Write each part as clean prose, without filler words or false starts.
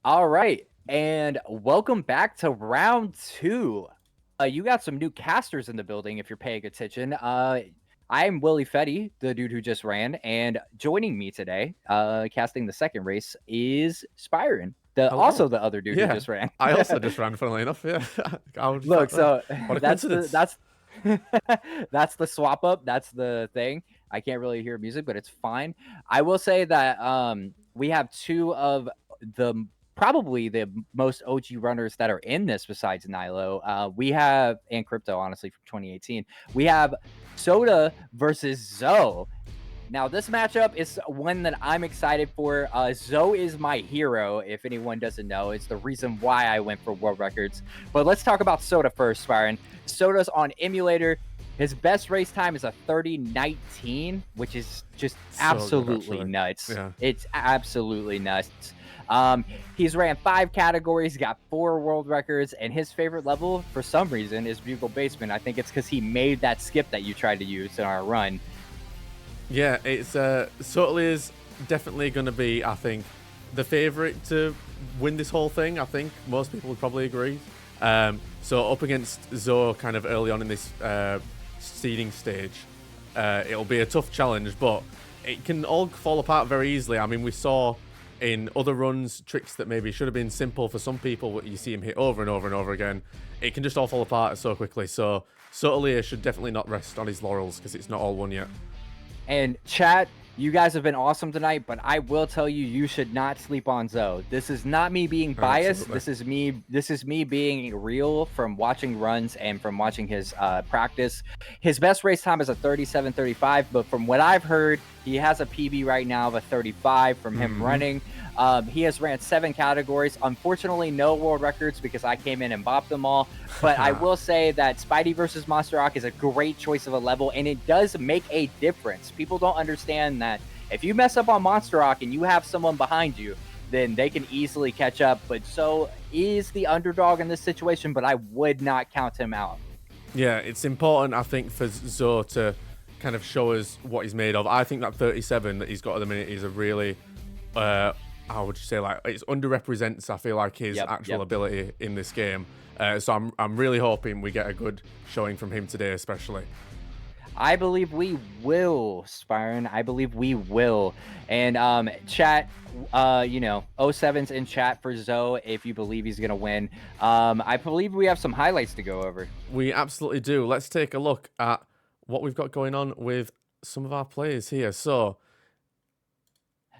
All right, and welcome back to round two. You got some new casters in the building if you're paying attention. I'm Willie Fetty, the dude who just ran, and joining me today, casting the second race, is Spyron, Hello. the other dude who Yeah, just ran. I also just ran, funnily enough. Yeah, how did you Look, find that? so What a that's the coincidence. that's that's the swap up. That's the thing. I can't really hear music, but it's fine. I will say that we have two of the probably the most OG runners that are in this besides Nilo. We have and Crypto, honestly, from 2018. We have Soda versus Zoe. Now, this matchup is one that I'm excited for. Zoe is my hero, if anyone doesn't know. It's the reason why I went for world records. But let's talk about Soda first, Byron. Soda's on emulator. His best race time is a 30:19, which is just So good, absolutely actually. nuts. Yeah. It's absolutely nuts. He's ran 5 categories, got 4 world records, and his favorite level, for some reason, is Bugle Basement. I think it's because he made that skip that you tried to use in our run. Yeah, it's Subtly is definitely going to be, I think, the favorite to win this whole thing. I think most people would probably agree. So up against Zoe kind of early on in this seeding stage, it'll be a tough challenge, but it can all fall apart very easily. I mean, we saw in other runs tricks that maybe should have been simple for some people, but you see him hit over and over and over again. It can just all fall apart so quickly. So Sotalia should definitely not rest on his laurels because it's not all won yet. And chat, you guys have been awesome tonight, but I will tell you, you should not sleep on Zoe. This is not me being biased. Absolutely. This is me being real from watching runs and from watching his practice. His best race time is a 37:35, but from what I've heard, he has a PB right now of a 35 from him Hmm. running. He has ran 7 categories. Unfortunately, no world records because I came in and bopped them all. But I will say that Spidey versus Monster Rock is a great choice of a level, and it does make a difference. People don't understand that if you mess up on Monster Rock and you have someone behind you, then they can easily catch up. But so is the underdog in this situation, but I would not count him out. Yeah, it's important, I think, for Zoe to kind of show us what he's made of. I think that 37 that he's got at the minute is a really, how would you say, like, it's underrepresents, I feel like, his Yep, actual yep. ability in this game. So I'm really hoping we get a good showing from him today, especially. I believe we will, Spyron. I believe we will. And chat, O7's in chat for Zoe if you believe he's gonna win. I believe we have some highlights to go over. We absolutely do. Let's take a look at what we've got going on with some of our players here. So,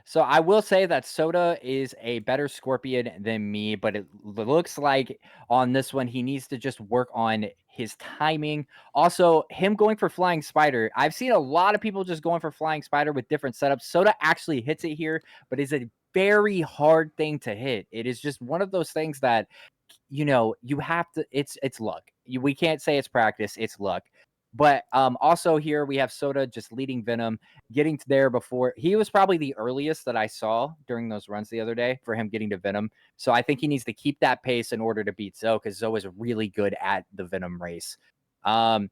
So I will say that Soda is a better Scorpion than me, but it looks like on this one he needs to just work on his timing. Also, him going for Flying Spider. I've seen a lot of people just going for Flying Spider with different setups. Soda actually hits it here, but it's a very hard thing to hit. It is just one of those things that you have to it's luck. We can't say it's practice, it's luck. But also here we have Soda just leading Venom, getting to there before he was probably the earliest that I saw during those runs the other day for him getting to Venom. So I think he needs to keep that pace in order to beat Zoe because Zoe is really good at the Venom race. Um,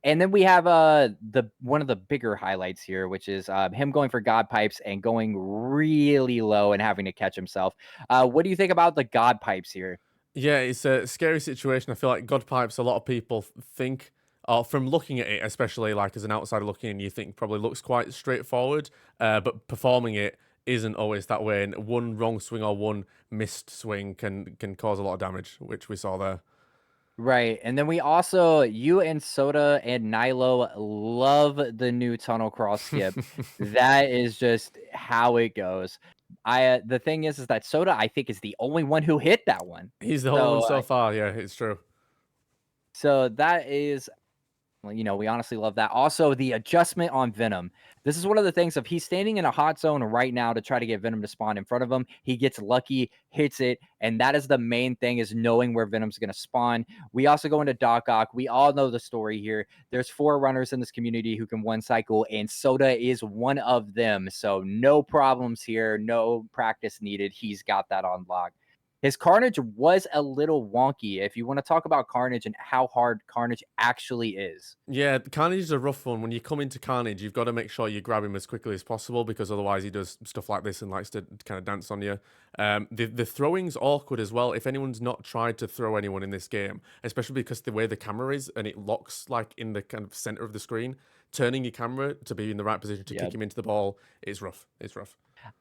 and then we have the one of the bigger highlights here, which is him going for God Pipes and going really low and having to catch himself. What do you think about the God Pipes here? yeah, it's a scary situation. I feel like God Pipes, a lot of people think, or from looking at it, especially like as an outsider looking in, you think probably looks quite straightforward, but performing it isn't always that way. And one wrong swing or one missed swing can cause a lot of damage, which we saw there. Right. And then we also, you and Soda and Nilo love the new tunnel crawl skip. That is just how it goes. The thing is that Soda, I think, is the only one who hit that one. He's the only one So, so far. Yeah, it's true. so that is well, we honestly love that. Also, the adjustment on Venom. This is one of the things. If he's standing in a hot zone right now to try to get Venom to spawn in front of him, he gets lucky, hits it, and that is the main thing: is knowing where Venom's going to spawn. We also go into Doc Ock. We all know the story here. There's 4 runners in this community who can one cycle, and Soda is one of them. So no problems here, no practice needed. He's got that on lock. His Carnage was a little wonky. If you want to talk about Carnage and how hard Carnage actually is. Yeah, Carnage is a rough one. When you come into Carnage, you've got to make sure you grab him as quickly as possible because otherwise he does stuff like this and likes to kind of dance on you. The throwing's awkward as well. If anyone's not tried to throw anyone in this game, especially because the way the camera is and it locks like in the kind of center of the screen, turning your camera to be in the right position to Yeah. kick him into the ball is rough. It's rough.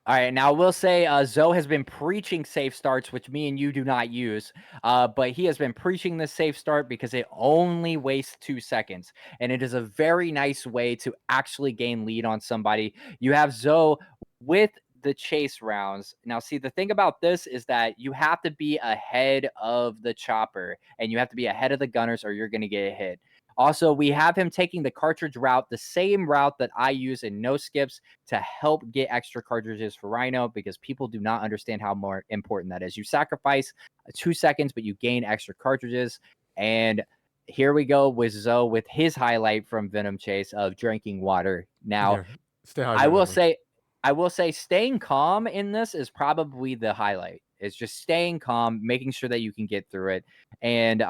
All right, now I will say Zoe has been preaching safe starts, which me and you do not use, but he has been preaching this safe start because it only wastes 2 seconds, and it is a very nice way to actually gain lead on somebody. You have Zoe with the chase rounds. Now, see, the thing about this is that you have to be ahead of the chopper, and you have to be ahead of the gunners, or you're going to get hit. Also, we have him taking the cartridge route, the same route that I use in no skips to help get extra cartridges for Rhino because people do not understand how more important that is. You sacrifice 2 seconds, but you gain extra cartridges. And here we go with Zoe with his highlight from Venom Chase of drinking water. Now, Yeah, stay I hydrated, will man. say, I will say staying calm in this is probably the highlight. It's just staying calm, making sure that you can get through it. And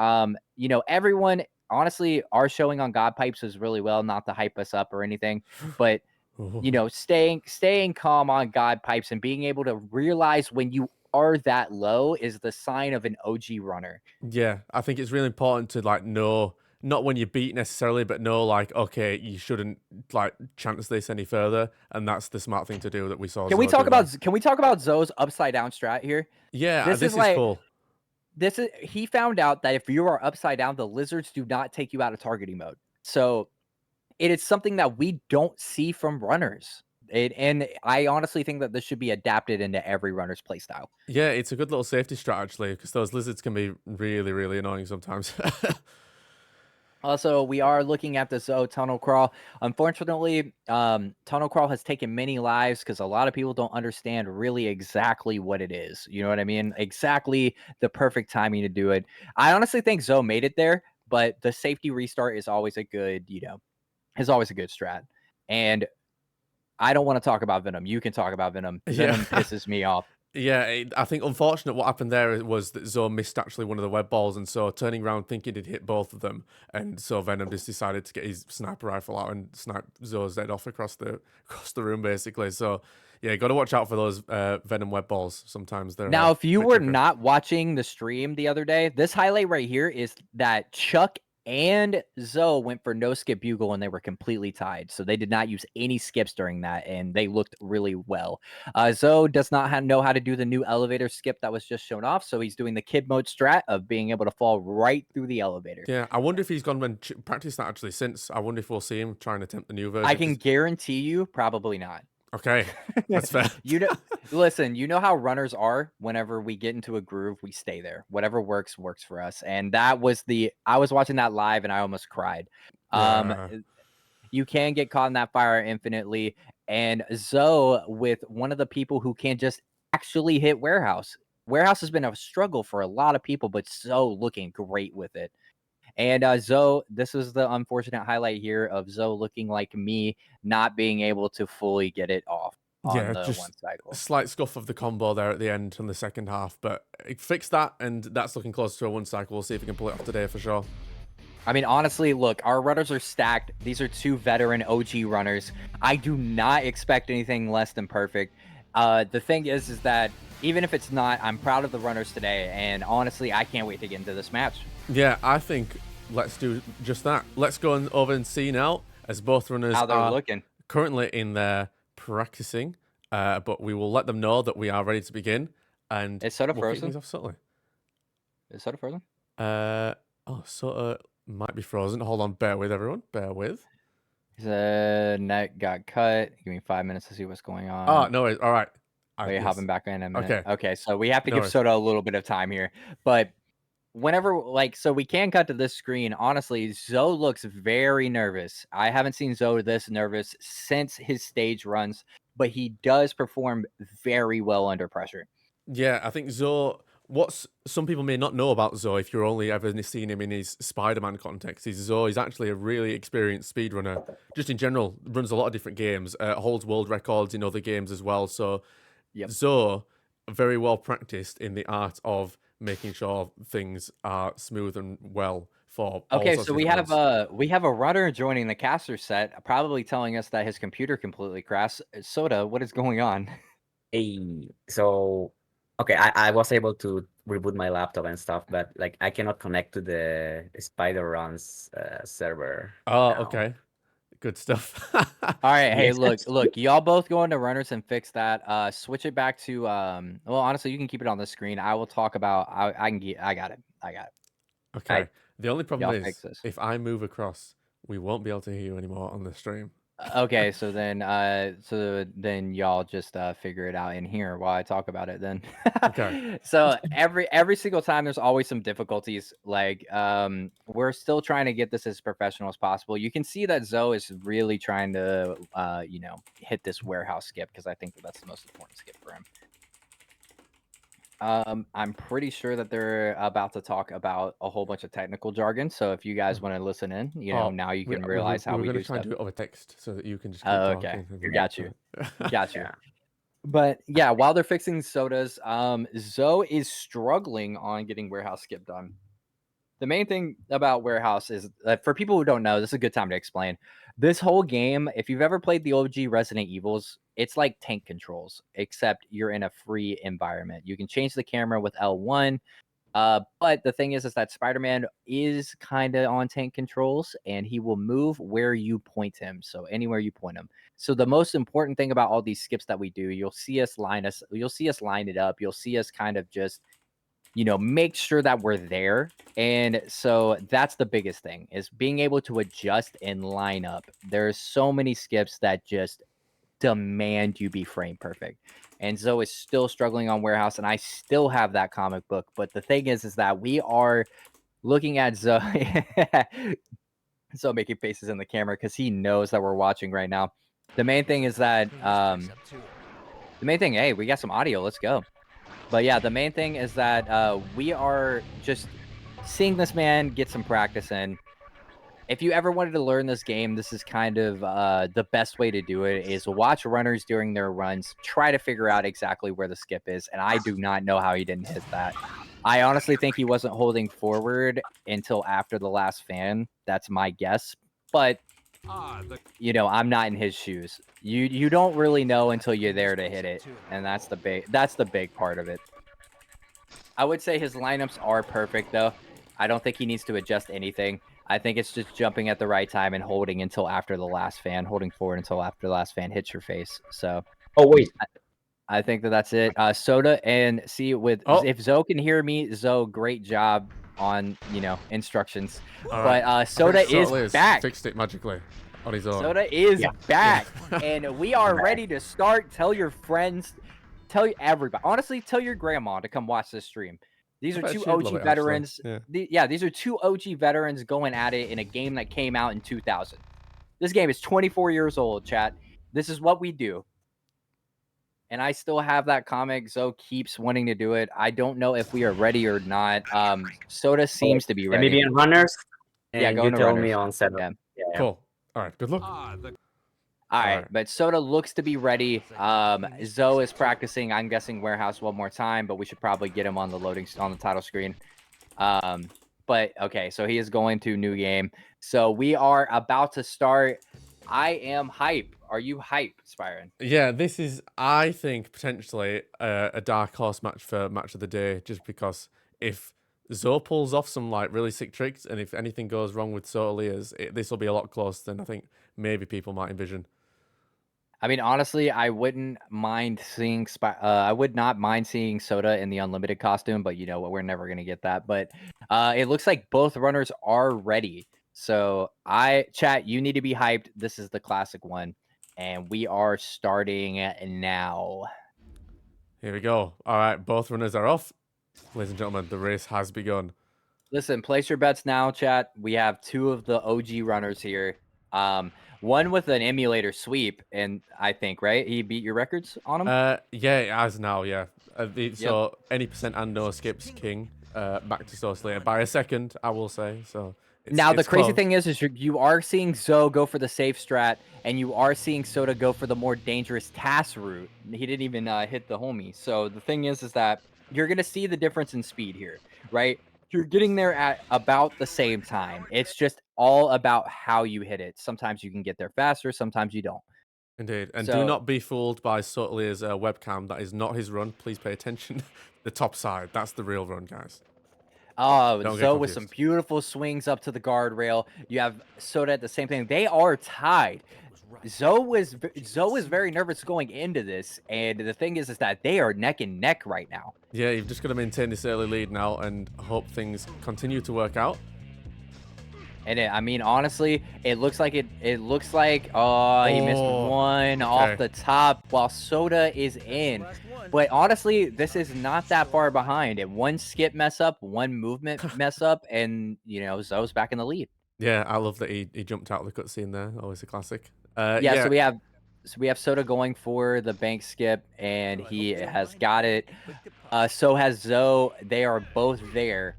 everyone honestly, our showing on God Pipes was really well, not to hype us up or anything, but staying calm on God Pipes and being able to realize when you are that low is the sign of an OG runner. Yeah, I think it's really important to like know not when you beat necessarily, but know like okay, you shouldn't like chance this any further, and that's the smart thing to do that we saw Can we Zoe talk do about there. Zoe's upside down strat here? Yeah, This is this is like cool. this is he found out that if you are upside down, the lizards do not take you out of targeting mode. So it is something that we don't see from runners. And I honestly think that this should be adapted into every runner's playstyle. Yeah, it's a good little safety strat actually, because those lizards can be really, really annoying sometimes. Also, we are looking at the Zoe tunnel crawl. Unfortunately, tunnel crawl has taken many lives because a lot of people don't understand really exactly what it is. You know what I mean? Exactly the perfect timing to do it. I honestly think Zoe made it there, but the safety restart is always a good, is always a good strat. And I don't want to talk about Venom. You can talk about Venom. Yeah. Venom pisses me off. Yeah, I think unfortunate what happened there was that Zoe missed actually one of the web balls, and so turning around thinking he'd hit both of them, and so Venom just decided to get his sniper rifle out and snipe Zoe's head off across the room basically. So yeah, got to watch out for those Venom web balls. Sometimes they're Now, a if you bit were tricky. not watching the stream the other day, this highlight right here is that Chuck and Zoe went for no skip bugle and they were completely tied. So they did not use any skips during that and they looked really well. Zoe does not know how to do the new elevator skip that was just shown off. So he's doing the kid mode strat of being able to fall right through the elevator. Yeah, I wonder if he's gone and practiced that actually since. I wonder if we'll see him try and attempt the new I version. can guarantee you, probably not. Okay, that's fair. You know, listen, you know how runners are. Whenever we get into a groove, we stay there. Whatever works works for us. And that was I was watching that live and I almost cried. Um Yeah, you can get caught in that fire infinitely, and Zoe with one of the people who can just actually hit warehouse. Warehouse has been a struggle for a lot of people, but Zoe looking great with it. And Zoe, this is the unfortunate highlight here of Zoe looking like me, not being able to fully get it off on yeah, the one just a cycle. slight scuff of the combo there at the end on the second half, but fix that, and that's looking close to a one cycle. We'll see if we can pull it off today for sure. I mean, honestly, look, our runners are stacked. These are two veteran OG runners. I do not expect anything less than perfect. The thing is that even if it's not, I'm proud of the runners today. And honestly, I can't wait to get into this match. Yeah, I think let's do just that. Let's go over and see now, as both runners How they're are looking. currently in there practicing, but we will let them know that we are ready to begin, and Is Soda we'll kick frozen? things off subtly. Is Soda frozen? Oh, Soda might be frozen. Hold on, bear with everyone. Bear with. The net got cut. Give me 5 minutes to see what's going Oh, on. no worries. All right. Wait, Yes. hopping back in a minute. Okay. Okay, so we have to No give worries. Soda a little bit of time here. But whenever, so we can cut to this screen. Honestly, Zoe looks very nervous. I haven't seen Zoe this nervous since his stage runs, but he does perform very well under pressure. Yeah, I think Zoe. What some people may not know about Zoe, if you're only ever seen him in his Spider-Man context, is Zoe is actually a really experienced speedrunner. Just in general, runs a lot of different games, holds world records in other games as well. So Yep. Zoe very well practiced in the art of making sure things are smooth and well for all Okay, sorts so of different modes. we have a runner joining the caster set, probably telling us that his computer completely crashed. Soda, what is going on? Hey, so okay, I was able to reboot my laptop and stuff, but like I cannot connect to the Spider Runs server Oh, now. okay. Good stuff. All right, hey, Yes. look, y'all both go into runners and fix that. Switch it back to well, honestly, you can keep it on the screen. I will talk about I can get I got it. I got it. I Okay. The only problem Y'all fix is this. if I move across, we won't be able to hear you anymore on the stream. Okay, so then y'all just figure it out in here while I talk about it then. Okay. So every single time there's always some difficulties. Like we're still trying to get this as professional as possible. You can see that Zoe is really trying to hit this warehouse skip because I think that that's the most important skip for him. I'm pretty sure that they're about to talk about a whole bunch of technical jargon. So if you guys want to listen in, Oh, now you can we were realize we how were we going to do try and stuff. do it over text so that you can just keep Oh, okay. talking. And Got you. Got you. yeah. But yeah, while they're fixing sodas, Zoe is struggling on getting warehouse skip done. The main thing about warehouse is for people who don't know, this is a good time to explain. This whole game, if you've ever played the OG Resident Evils, it's like tank controls, except you're in a free environment. You can change the camera with L1. But the thing is that Spider-Man is kind of on tank controls, and he will move where you point him. So anywhere you point him. So the most important thing about all these skips that we do, you'll see us line it up. You'll see us kind of just make sure that we're there. And so that's the biggest thing is being able to adjust and line up. There's so many skips that just demand you be frame perfect. And Zoe is still struggling on warehouse, and I still have that comic book. But the thing is that we are looking at Zoe. So making faces in the camera because he knows that we're watching right now. The main thing is that hey, we got some audio. Let's go. But yeah, the main thing is that we are just seeing this man get some practice in. If you ever wanted to learn this game, this is kind of the best way to do it is watch runners during their runs, try to figure out exactly where the skip is. And I do not know how he didn't hit that. I honestly think he wasn't holding forward until after the last fan. That's my guess. But I'm not in his shoes. You don't really know until you're there to hit it. And that's the big part of it. I would say his lineups are perfect though. I don't think he needs to adjust anything. I think it's just jumping at the right time and holding until after the last fan, holding forward until after the last fan hits your face. So Oh wait, I think that's it. Soda and see Oh. if Zoe can hear me, Zoe, great job on instructions. All right. But Soda is Liz back. fixed it magically on his own. Soda is Yeah. back, and we are ready to start. Tell your friends, tell everybody. Honestly, tell your grandma to come watch this stream. These I are bet two she'd love OG it, actually. veterans. Yeah. These are two OG veterans going at it in a game that came out in 2000. This game is 24 years old, chat. This is what we do. And I still have that comic. Zoe keeps wanting to do it. I don't know if we are ready or not. Soda seems to be let me ready. be in runners, Yeah, and go you into tell runners. me on setup. Yeah. Yeah. Cool. All right. Good luck. All right, right. but Soda looks to be ready. Zoe is practicing. I'm guessing warehouse one more time, but we should probably get him on the title screen. But okay, so he is going to new game. So we are about to start. I am hype. Are you hype, Spyron? Yeah, this is, I think, potentially a dark horse match for match of the day, just because if Zoe pulls off some like really sick tricks, and if anything goes wrong with Sotolia's, this will be a lot closer than I think maybe people might envision. I mean, honestly, I wouldn't mind seeing I would not mind seeing Soda in the unlimited costume, but you know what? We're never gonna get that. But it looks like both runners are ready. So chat, you need to be hyped. This is the classic one, and we are starting now. Here we go. All right, both runners are off. Ladies and gentlemen, the race has begun. Listen, place your bets now, chat. We have two of the OG runners here. One with an emulator sweep, and I think right, he beat your records on him. Yeah, it has now. Yeah. Yep. So any percent and no skips king. Back to Source later by a second, I will say. So Now the It's crazy close. thing is you are seeing Zoe go for the safe strat, and you are seeing Soda go for the more dangerous task route. He didn't even hit the homie. So the thing is that you're gonna see the difference in speed here, right? You're getting there at about the same time. It's just all about how you hit it. Sometimes you can get there faster, sometimes you don't. Indeed. And do So not be fooled by Sotlier's webcam. That is not his run. Please pay attention. The top side. That's the real run, guys. oh, Don't get Zoe with some confused. beautiful swings up to the guardrail. You have Soda at the same thing. They are tied. Zoe was very nervous going into this, and the thing is that they are neck and neck right now. Yeah, you've just got to maintain this early lead now and hope things continue to work out. And I mean, honestly, it looks like oh, he missed Oh, one off okay. the top while Soda is in. But honestly, this is not that far behind. And one skip mess up, one movement mess up, and Zoe's back in the lead. Yeah, I love that he jumped out of the cutscene there. Always a classic. Yeah, Yeah. so we have Soda going for the bank skip, and he has got it. So has Zoe. They are both there.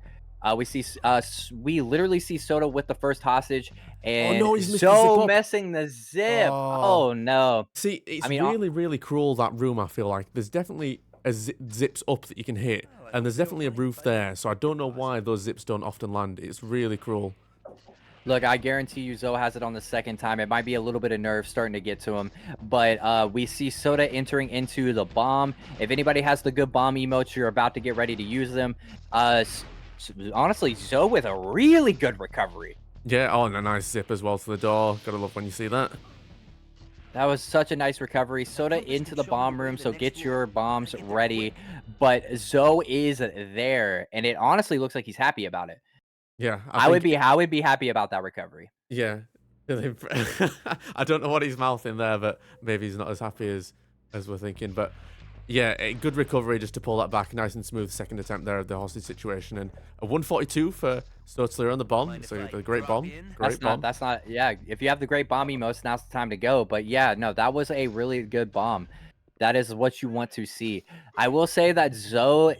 We literally see Soda with the first hostage, Oh and no, he's missed the zip Zoe up. messing the zip. Oh. Oh no! See, I it's mean, really, really cruel, that room, I feel like. There's definitely zips up that you can hit, and there's definitely a roof there, so I don't know why those zips don't often land. It's really cruel. look, I guarantee you, Zoe has it on the second time. It might be a little bit of nerve starting to get to him, but we see Soda entering into the bomb. If anybody has the good bomb emotes, you're about to get ready to use them. Honestly, Zoe with a really good recovery. Yeah, oh, and a nice zip as well to the door. Gotta love when you see that. That was such a nice recovery. Soda into the bomb room, so get your bombs ready. But Zoe is there, and it honestly looks like he's happy about it. Yeah, I would be happy about that recovery. yeah. I don't know what he's mouthing there, but maybe he's not as happy as we're thinking. But yeah, a good recovery just to pull that back, nice and smooth second attempt there of the hostage situation, and a 142 for Stotler on the bomb. So a great bomb, great bomb. That's not yeah. If you have the great bomb emotes, now's the time to go. But yeah, no, that was a really good bomb. That is what you want to see. I will say that Zoe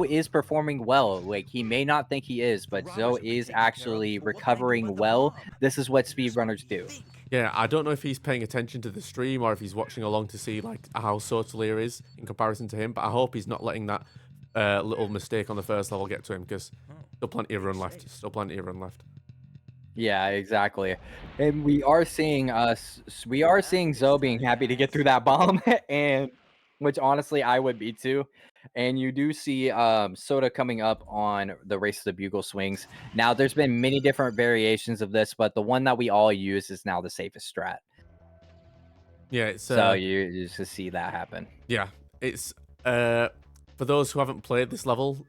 is performing well. Like, he may not think he is, but Zoe is actually recovering well. This is what speedrunners do. Yeah, I don't know if he's paying attention to the stream or if he's watching along to see like how Sotalir is in comparison to him, but I hope he's not letting that little mistake on the first level get to him, because still plenty of run left. Still plenty of run left. Yeah, exactly. And we are seeing Zoe being happy to get through that bomb, and which honestly I would be too. And you do see Soda coming up on the Race of the Bugle swings. Now there's been many different variations of this, but the one that we all use is now the safest strat. Yeah, it's So you just see that happen. yeah, it's for those who haven't played this level,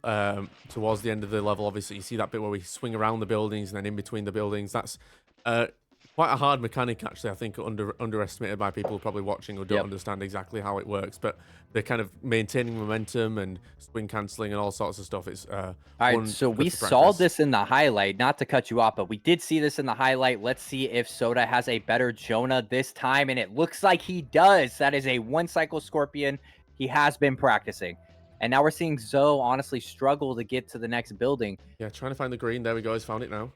towards the end of the level, obviously you see that bit where we swing around the buildings and then in between the buildings. That's quite a hard mechanic, actually. I think underestimated by people probably watching who don't understand exactly how it works. But they're kind of maintaining momentum and swing canceling and all sorts of stuff. It's all right. So we saw this in the highlight. Not to cut you off, but we did see this in the highlight. Let's see if Soda has a better Jonah this time, and it looks like he does. That is a one-cycle Scorpion. He has been practicing. And now we're seeing Zoe honestly struggle to get to the next building. Yeah, trying to find the green. There we go. He's found it now.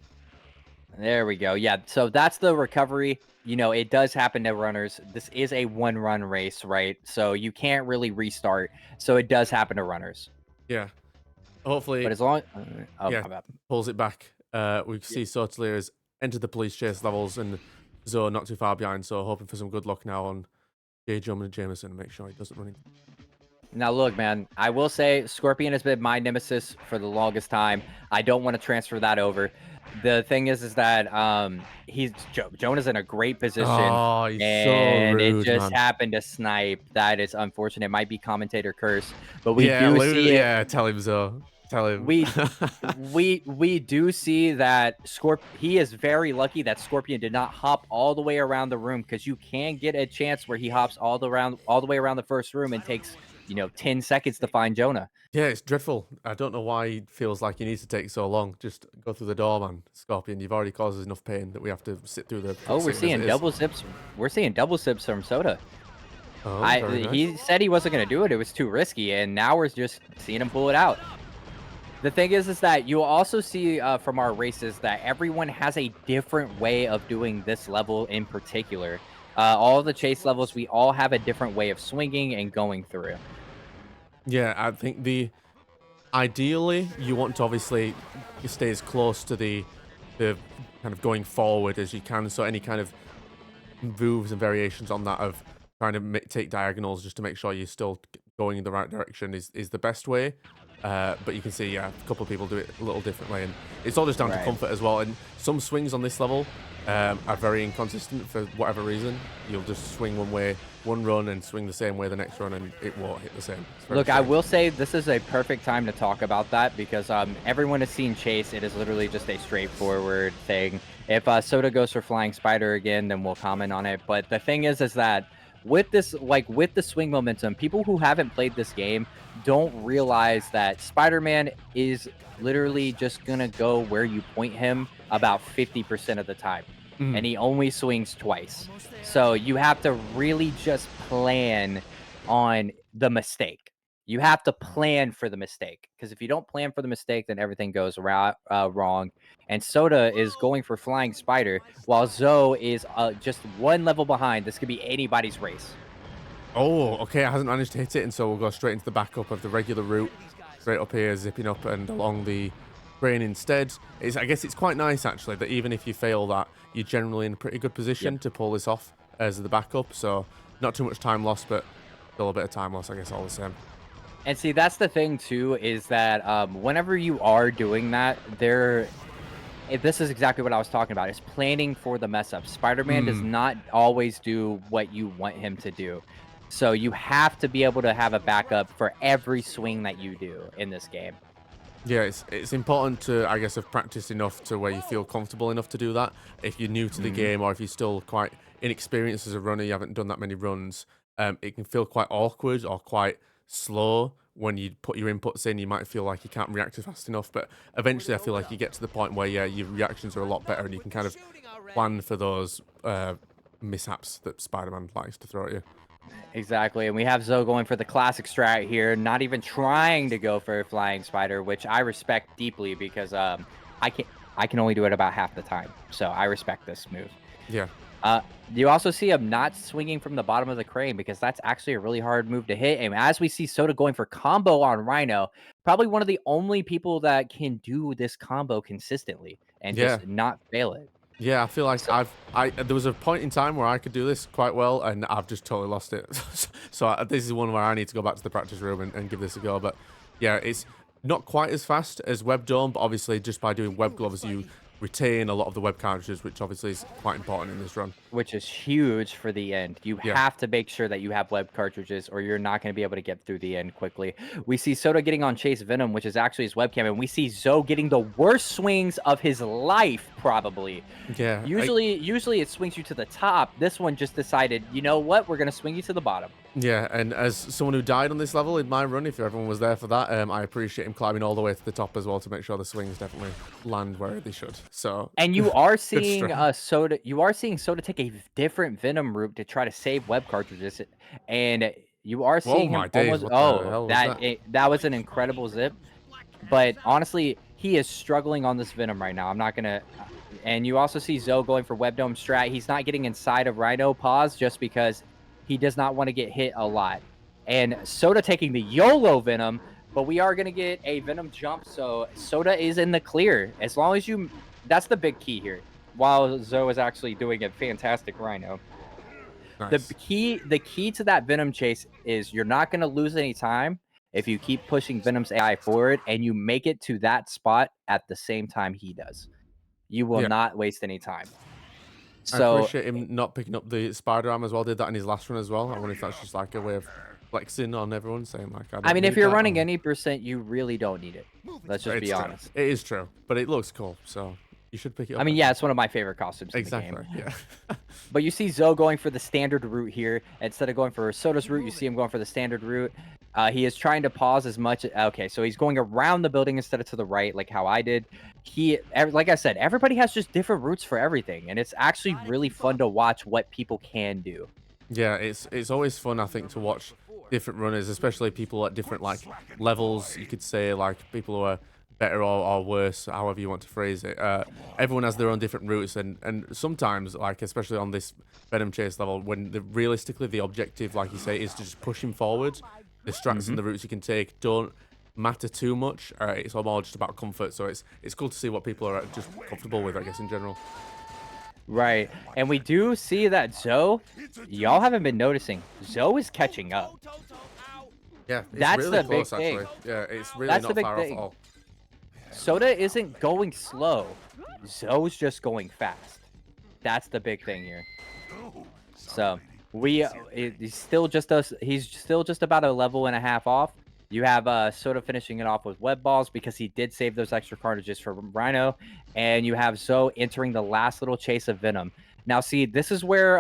There we go. Yeah, so that's the recovery. It does happen to runners. This is a one-run race, right? So you can't really restart. So it does happen to runners. Yeah. Hopefully. But as long yeah, pulls it back. We see Sotalir has entered the police chase levels and Zoe not too far behind. So hoping for some good luck now on J. Drummond and Jameson and make sure he doesn't run into. Now, look, man, I will say Scorpion has been my nemesis for the longest time. I don't want to transfer that over. The thing is that Jonah's in a great position. Oh, he's and so rude, it just man. happened to snipe. That is unfortunate. It might be commentator curse, but we do see it. Yeah, tell him so. Tell him. We do see that he is very lucky that Scorpion did not hop all the way around the room, because you can get a chance where he hops all the way around the first room and takes 10 seconds to find Jonah. Yeah, it's dreadful. I don't know why he feels like he needs to take so long. Just go through the door, man. Scorpion, you've already caused us enough pain that we have to sit through the. Oh, we're seeing double zips. We're seeing double zips from Soda. Oh, He said he wasn't going to do it. It was too risky, and now we're just seeing him pull it out. The thing is that you'll also see from our races that everyone has a different way of doing this level in particular. All the chase levels, we all have a different way of swinging and going through. Yeah, I think ideally you want to obviously stay as close to the kind of going forward as you can. So any kind of moves and variations on that of trying to take diagonals just to make sure you're still going in the right direction is the best way. But you can see, yeah, a couple of people do it a little differently, and it's all just down to Right. comfort as well. And some swings on this level are very inconsistent for whatever reason. You'll just swing one way, one run, and swing the same way the next run, and it won't hit the same. It's very Look, I strange. will say this is a perfect time to talk about that because everyone has seen Chase. It is literally just a straightforward thing. If Soda goes for Flying Spider again, then we'll comment on it. But the thing is that with this, like with the swing momentum, people who haven't played this game don't realize that Spider-Man is literally just gonna go where you point him about 50% of the time, and Mm. he only swings twice. So you have to really just plan on the mistake. You have to plan for the mistake because if you don't plan for the mistake, then everything goes wrong. And Soda is going for Flying Spider, while Zoe is just one level behind. This could be anybody's race. Oh, okay, I hasn't managed to hit it, and so we'll go straight into the backup of the regular route, straight up here, zipping up and along the train instead. I guess it's quite nice, actually, that even if you fail that, you're generally in a pretty good Yep. position to pull this off as the backup, so not too much time lost, but still a bit of time lost, I guess, all the same. And see, that's the thing too, is that whenever you are doing that, this is exactly what I was talking about. Is planning for the mess up. Spider-Man does Mm. not always do what you want him to do. So you have to be able to have a backup for every swing that you do in this game. Yeah, it's important to, I guess, have practiced enough to where you feel comfortable enough to do that. If you're new to the Mhm. game or if you're still quite inexperienced as a runner, you haven't done that many runs, it can feel quite awkward or quite slow when you put your inputs in. You might feel like you can't react fast enough, but eventually I feel like you get to the point where, yeah, your reactions are a lot better and you can kind of plan for those mishaps that Spider-Man likes to throw at you. Exactly, and we have Zoe going for the classic strat here, not even trying to go for a flying spider, which I respect deeply because I can I can only do it about half the time, so I respect this move. Yeah. Uh, you also see him not swinging from the bottom of the crane because that's actually a really hard move to hit. And as we see Soda going for combo on Rhino, probably one of the only people that can do this combo consistently and Yeah. just not fail it. Yeah, I feel like So, there was a point in time where I could do this quite well, and I've just totally lost it. So this is one where I need to go back to the practice room and give this a go. But yeah, it's not quite as fast as Web Dome, but obviously just by doing Web Gloves, you retain a lot of the web cartridges, which obviously is quite important in this run. which is huge for the end. You Yeah. have to make sure that you have web cartridges or you're not going to be able to get through the end quickly. We see Soda getting on Chase Venom, which is actually his webcam, and we see Zoe getting the worst swings of his life, probably. Yeah. Usually it swings you to the top. This one just decided, you know what? We're going to swing you to the bottom. Yeah, and as someone who died on this level in my run, if everyone was there for that, I appreciate him climbing all the way to the top as well to make sure the swings definitely land where they should. So And you are good seeing strat. Soda take a different Venom route to try to save web cartridges, and you are Oh seeing him my days, almost. what the Oh, hell was that? that was an incredible zip. But honestly, he is struggling on this Venom right now. I'm not gonna. And you also see Zoe going for Web Dome strat. He's not getting inside of Rhino pause just because he does not want to get hit a lot. And Soda taking the YOLO Venom, but we are gonna get a Venom jump. So Soda is in the clear as long as you. That's the big key here. While Zoe is actually doing a fantastic Rhino, Nice. the key to that Venom chase is you're not gonna lose any time if you keep pushing Venom's AI forward and you make it to that spot at the same time he does. You will Yeah. not waste any time. I So, appreciate him not picking up the spider arm as well. Did that in his last run as well. I wonder if that's just like a way of flexing on everyone, saying like I I don't mean, if need you're that. running Or... any percent, you really don't need it. Let's just It's be true. honest. It is true, but it looks cool, so you should pick it I up. mean, I yeah, think. it's one of my favorite costumes in the game. Exactly. Yeah. But you see Zoe going for the standard route here. Instead of going for Soda's route, you see him going for the standard route. He is trying to pause as much. Okay, so he's going around the building instead of to the right, like how I did. Like I said, everybody has just different routes for everything, and it's actually really fun to watch what people can do. Yeah, it's always fun, I think, to watch different runners, especially people at different like levels. You could say like people who are better or worse, however you want to phrase it. Everyone has their own different routes, and sometimes, like especially on this Venom chase level, when realistically the objective, like you say, is to just push him forward, the strats and the routes you can take don't matter too much. It's all more just about comfort. So it's cool to see what people are just comfortable with, I guess, in general. Right. And we do see that Zoe, y'all haven't been noticing, Zoe is catching up. Yeah, it's That's really the big close thing. actually. Yeah, it's really That's the not big far off at thing. all. Soda isn't going slow. Zoe's just going fast. That's the big thing here. So he's still just us. He's still just about a level and a half off. You have Soda finishing it off with web balls because he did save those extra cartridges for Rhino, and you have Zoe entering the last little chase of Venom. Now, see, this is where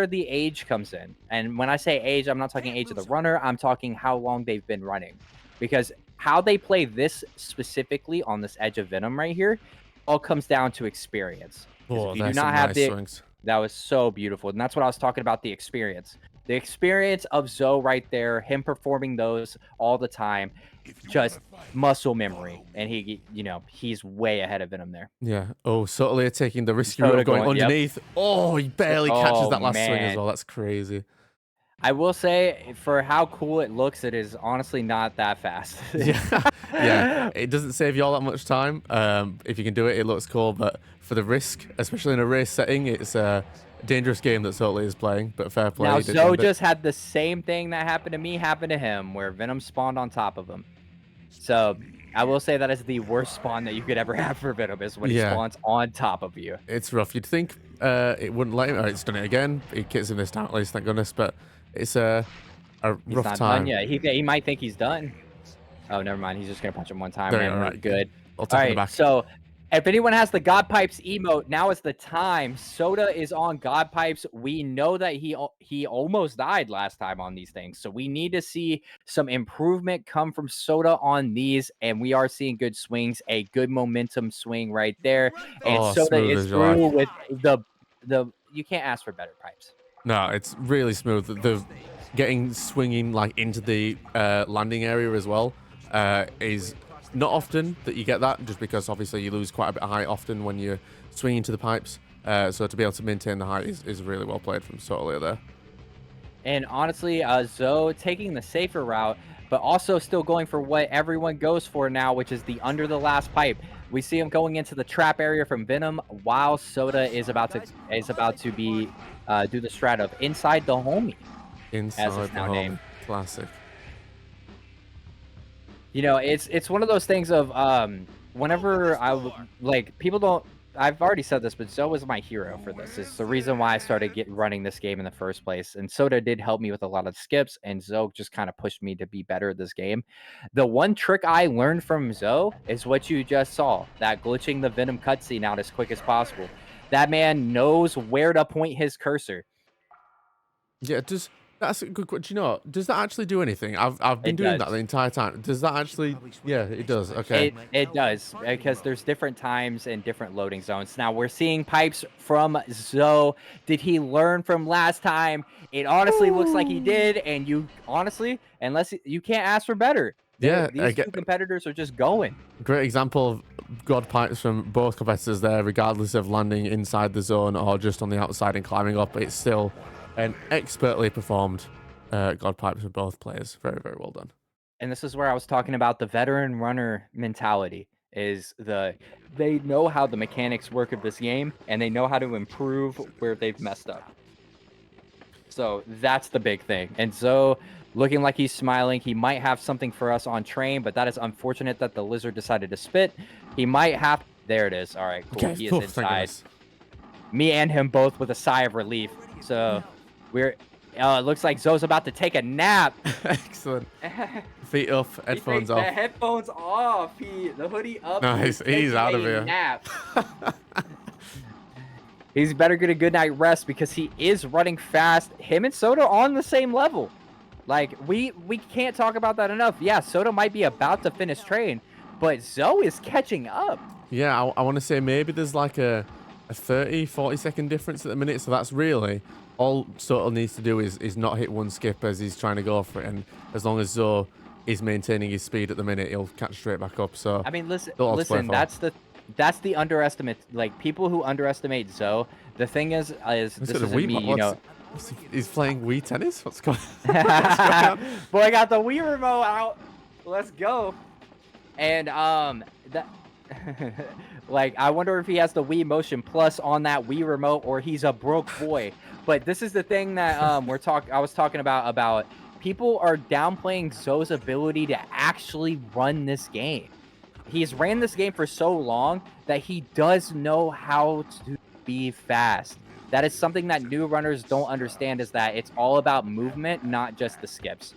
the age comes in. And when I say age, I'm not talking age of the runner. I'm talking how long they've been running, because how they play this specifically on this edge of Venom right here all comes down to experience. Because Oh, if you do there's not some have nice the swings. that was so beautiful. And that's what I was talking about, the experience. The experience of Zoe right there, him performing those all the time, just muscle memory. And he's way ahead of Venom there. Yeah. Oh, subtly taking the risky route Soda of going going, yep. underneath. Oh, he barely catches Oh, that last swing as man. well. That's crazy. I will say, for how cool it looks, it is honestly not that fast. Yeah, yeah. It doesn't save you all that much time. If you can do it, it looks cool. But for the risk, especially in a race setting, it's a dangerous game that Sotley is playing. But fair play. Now, He did Zoe end it. just had the same thing that happened to me happen to him, where Venom spawned on top of him. So I will say that is the worst spawn that you could ever have for Venom, is when he Yeah. spawns on top of you. It's rough. You'd think it wouldn't let him. Oh, it's done it again. He kits him this time at least, thank goodness. But it's a He's rough not time. done yet. He might think he's done. Oh, never mind. He's just gonna punch him one time, There you and go, we're right. good. I'll All tap in the right. back. So if anyone has the God Pipes emote, now is the time. Soda is on God Pipes. We know that he almost died last time on these things, so we need to see some improvement come from Soda on these, and we are seeing good swings, a good momentum swing right there, and Oh, Soda smooth is as you like. through with the. You can't ask for better pipes. No, it's really smooth. The getting swinging like into the landing area as well is not often that you get that, just because obviously you lose quite a bit of height often when you're swinging to the pipes. So to be able to maintain the height is really well played from Sotalia there. And honestly, Zoe taking the safer route, but also still going for what everyone goes for now, which is the under the last pipe. We see him going into the trap area from Venom, while Soda is about to be do the strat of inside the homie, as Inside it's the now home. named. Classic. It's one of those things of whenever people don't. I've already said this, but Zoe was my hero for this. It's the reason why I started running this game in the first place. And Soda did help me with a lot of skips, and Zoe just kind of pushed me to be better at this game. The one trick I learned from Zoe is what you just saw, that glitching the Venom cutscene out as quick as possible. That man knows where to point his cursor. Yeah, that's a good question. You know what? Does that actually do anything? I've been It doing that does. the entire time. Does that actually? Yeah, it does. Okay. It does, because there's different times and different loading zones. Now we're seeing pipes from Zoe. Did he learn from last time? It honestly looks like he did, and you honestly, unless you can't ask for better. Yeah, I These get two competitors are just going. great example of God pipes from both competitors there, regardless of landing inside the zone or just on the outside and climbing up. It's still an expertly performed God pipes from both players. Very, very well done. And this is where I was talking about the veteran runner mentality. They know how the mechanics work of this game, and they know how to improve where they've messed up. So that's the big thing. And Zoe, looking like he's smiling, he might have something for us on train, but that is unfortunate that the lizard decided to spit. He might have. There it is. All right, cool. Okay, He is oof, thank inside. goodness. Me and him both with a sigh of relief. So it looks like Zoe's about to take a nap. Excellent. Feet up, headphones The off. headphones off. The hoodie up. Nice, he's out of here. Nap. He's better get a good night rest, because he is running fast. Him and Soda on the same level. Like, we can't talk about that enough. Yeah, Soda might be about to finish train, but Zoe is catching up. Yeah, I want to say maybe there's like a 30, 40-second difference at the minute. So that's really all Soto needs to do is not hit one skip as he's trying to go for it. And as long as Zoe is maintaining his speed at the minute, he'll catch straight back up. So I mean, listen, still all to play listen. for. That's the underestimate. Like people who underestimate Zoe. The thing is He's this got a isn't Wii. me. You know, He's playing Wii tennis. What's going? What's going on? boy, I got the Wii remote out. Let's go. And that like I wonder if he has the Wii Motion Plus on that Wii remote or he's a broke boy. But this is the thing that I was talking about people are downplaying Zoe's ability to actually run this game. He's ran this game for so long that he does know how to be fast. That is something that new runners don't understand, is that it's all about movement, not just the skips.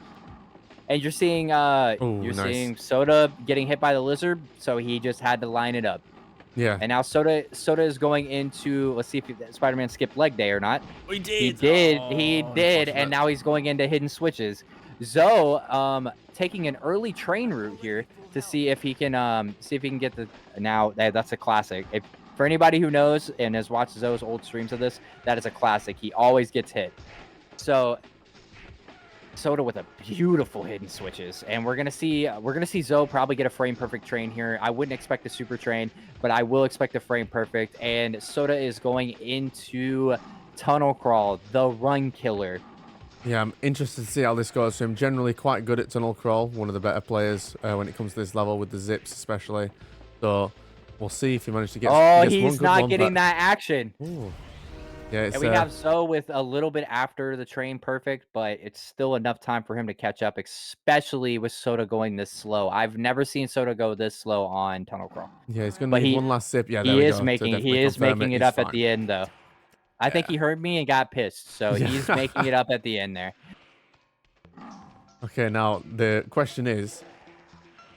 And you're seeing Nice. seeing Soda getting hit by the lizard, so he just had to line it up. Yeah. And now Soda is going into, let's see if Spider-Man skipped leg day or not. We did. He did. Oh, He did. And now he's going into hidden switches. Zoe taking an early train route here to see if he can get the, now that's a classic. If for anybody who knows and has watched Zoe's old streams of this, that is a classic. He always gets hit. So Soda with a beautiful hidden switches, and we're gonna see Zoe probably get a frame perfect train here. I wouldn't expect a super train, but I will expect a frame perfect. And Soda is going into tunnel crawl, the run killer. Yeah, I'm interested to see how this goes for him. Generally quite good at tunnel crawl, one of the better players when it comes to this level with the zips especially. So we'll see if he manages to get. Oh, he's not getting that action. Ooh. Yeah, and we have Zoe with a little bit after the train perfect, but it's still enough time for him to catch up, especially with Soda going this slow. I've never seen Soda go this slow on tunnel crawl. Yeah, he's going to need one last sip. Yeah, there he we is go. making it up at the end, though. I think Yeah. he heard me and got pissed, so he's making it up at the end there. Okay, now the question is,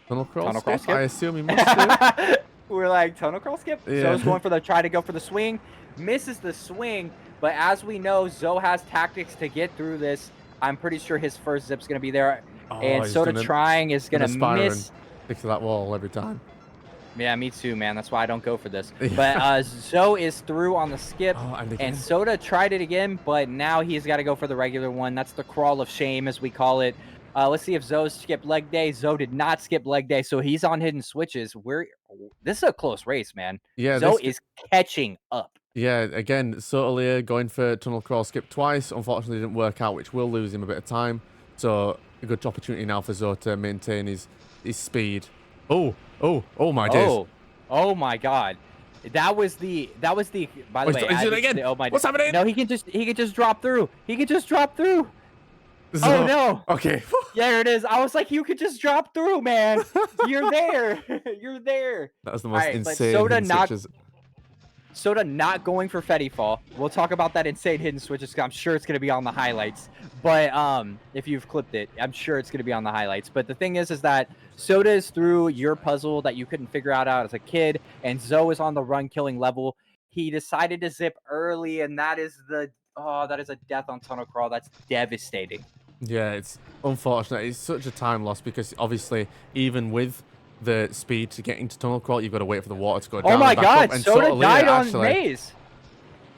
tunnel crawl skip? I assume he must do. We're like, tunnel crawl skip? Yeah. Zoe's going for the try to go for the swing. Misses the swing, but as we know, Zoe has tactics to get through this. I'm pretty sure his first zip's going to be there. And Soda trying is going to miss. Stick to that wall every time. Yeah, me too, man. That's why I don't go for this. But Zoe is through on the skip, and Soda tried it again, but now he's got to go for the regular one. That's the crawl of shame, as we call it. Let's see if Zoe skipped leg day. Zoe did not skip leg day, so he's on hidden switches. This is a close race, man. Yeah, Zoe is catching up. Yeah, again, Sotalia going for tunnel crawl skip twice. Unfortunately, didn't work out, which will lose him a bit of time. So a good opportunity now for Zoe to maintain his speed. Oh my days. Oh my God. That was the by the way. Is it again? Oh my. What's happening? No, he can just drop through. He can just drop through. Oh no. Okay. Yeah, there it is. I was like, you could just drop through, man. You're there. You're there. That was the most insane. Soda not going for Fetty Fall. We'll talk about that insane hidden switches. I'm sure it's going to be on the highlights. But if you've clipped it, I'm sure it's going to be on the highlights. But the thing is that Soda is through your puzzle that you couldn't figure out as a kid, and Zoe is on the run killing level. He decided to zip early, and that is a death on tunnel crawl. That's devastating. Yeah, it's unfortunate. It's such a time loss because obviously even with the speed to get into tunnel crawl, you've got to wait for the water to go down. Oh my God! And Soda died on maze.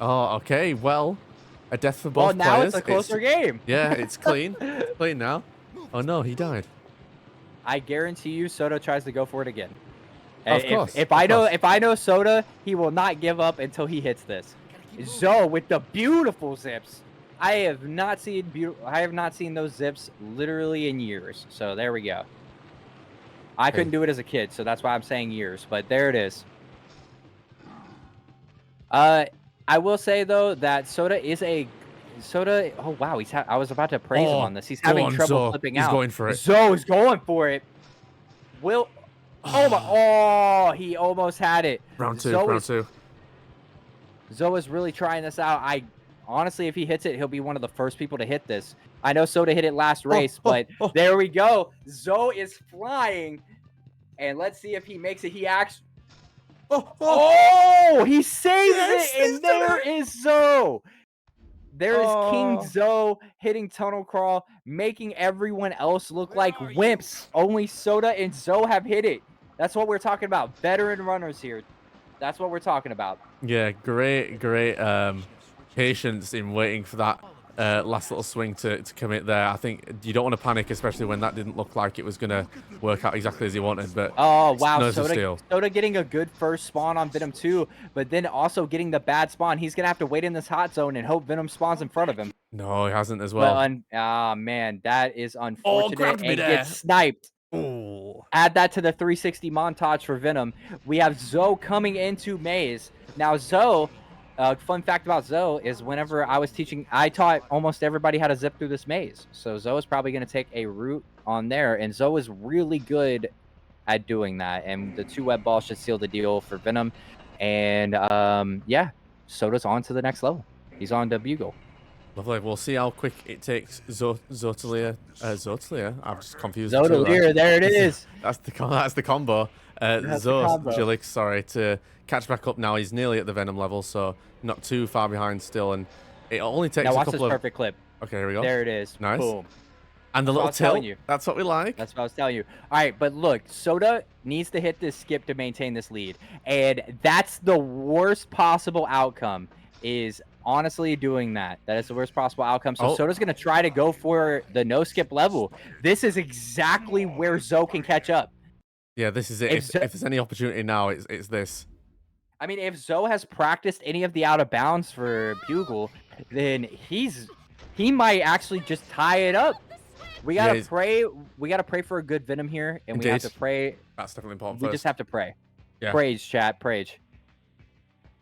Oh, okay. Well, a death for both players. Now it's a closer game. Yeah, it's clean. It's clean now. Oh no, he died. I guarantee you, Soda tries to go for it again. Of course. If I know Soda, he will not give up until he hits this. Zoe with the beautiful zips. I have not seen those zips literally in years. So there we go. I couldn't do it as a kid, so that's why I'm saying years. But there it is. I will say though that Soda. Oh wow, I was about to praise him on this. He's having trouble flipping out. He's going for it. Zoe's going for it. Oh, he almost had it. Round two. Zoe is really trying this out. Honestly, if he hits it, he'll be one of the first people to hit this. I know Soda hit it last race, but there we go. Zoe is flying, and let's see if he makes it. He acts. He saves it, and there is Zoe. There is King Zoe hitting tunnel crawl, making everyone else look like wimps. Only Soda and Zoe have hit it. That's what we're talking about. Veteran runners here. That's what we're talking about. Yeah, great patience in waiting for that last little swing to commit there. I think you don't want to panic, especially when that didn't look like it was going to work out exactly as you wanted. But Oh, wow. no, it's a steal. Soda getting a good first spawn on Venom 2, but then also getting the bad spawn. He's going to have to wait in this hot zone and hope Venom spawns in front of him. No, he hasn't as well. But, man, that is Oh, unfortunate. grabbed me And there. gets sniped. Oh. Add that to the 360 montage for Venom. We have Zoe coming into Maze. Now, Zoe, fun fact about Zoe is whenever I was teaching, I taught almost everybody how to zip through this maze. So Zoe is probably going to take a route on there. And Zoe is really good at doing that. And the 2 web balls should seal the deal for Venom. And, yeah, Soda's on to the next level. He's on to Bugle. Lovely. We'll see how quick it takes Zotalia. I'm just confused. Zotalia, there it is. That's the combo. Jilix, sorry, to catch back up now. He's nearly at the Venom level, so not too far behind still. And it only takes now a watch couple this of. perfect clip. Okay, here we go. There it is. Nice. Boom. And the little tilt. That's what we like. That's what I was telling you. All right, but look, Soda needs to hit this skip to maintain this lead. And that's the worst possible outcome, is honestly doing that. That is the worst possible outcome. So Soda's going to try to go for the no skip level. This is exactly where Zoe can catch up. Yeah, this is it. If there's any opportunity now, it's this. I mean, if Zoe has practiced any of the out of bounds for Bugle, then he might actually just tie it up. We gotta pray. We gotta pray for a good Venom here, and we have to pray. That's definitely important. We just have to pray. Yeah. Praise, chat. Praise.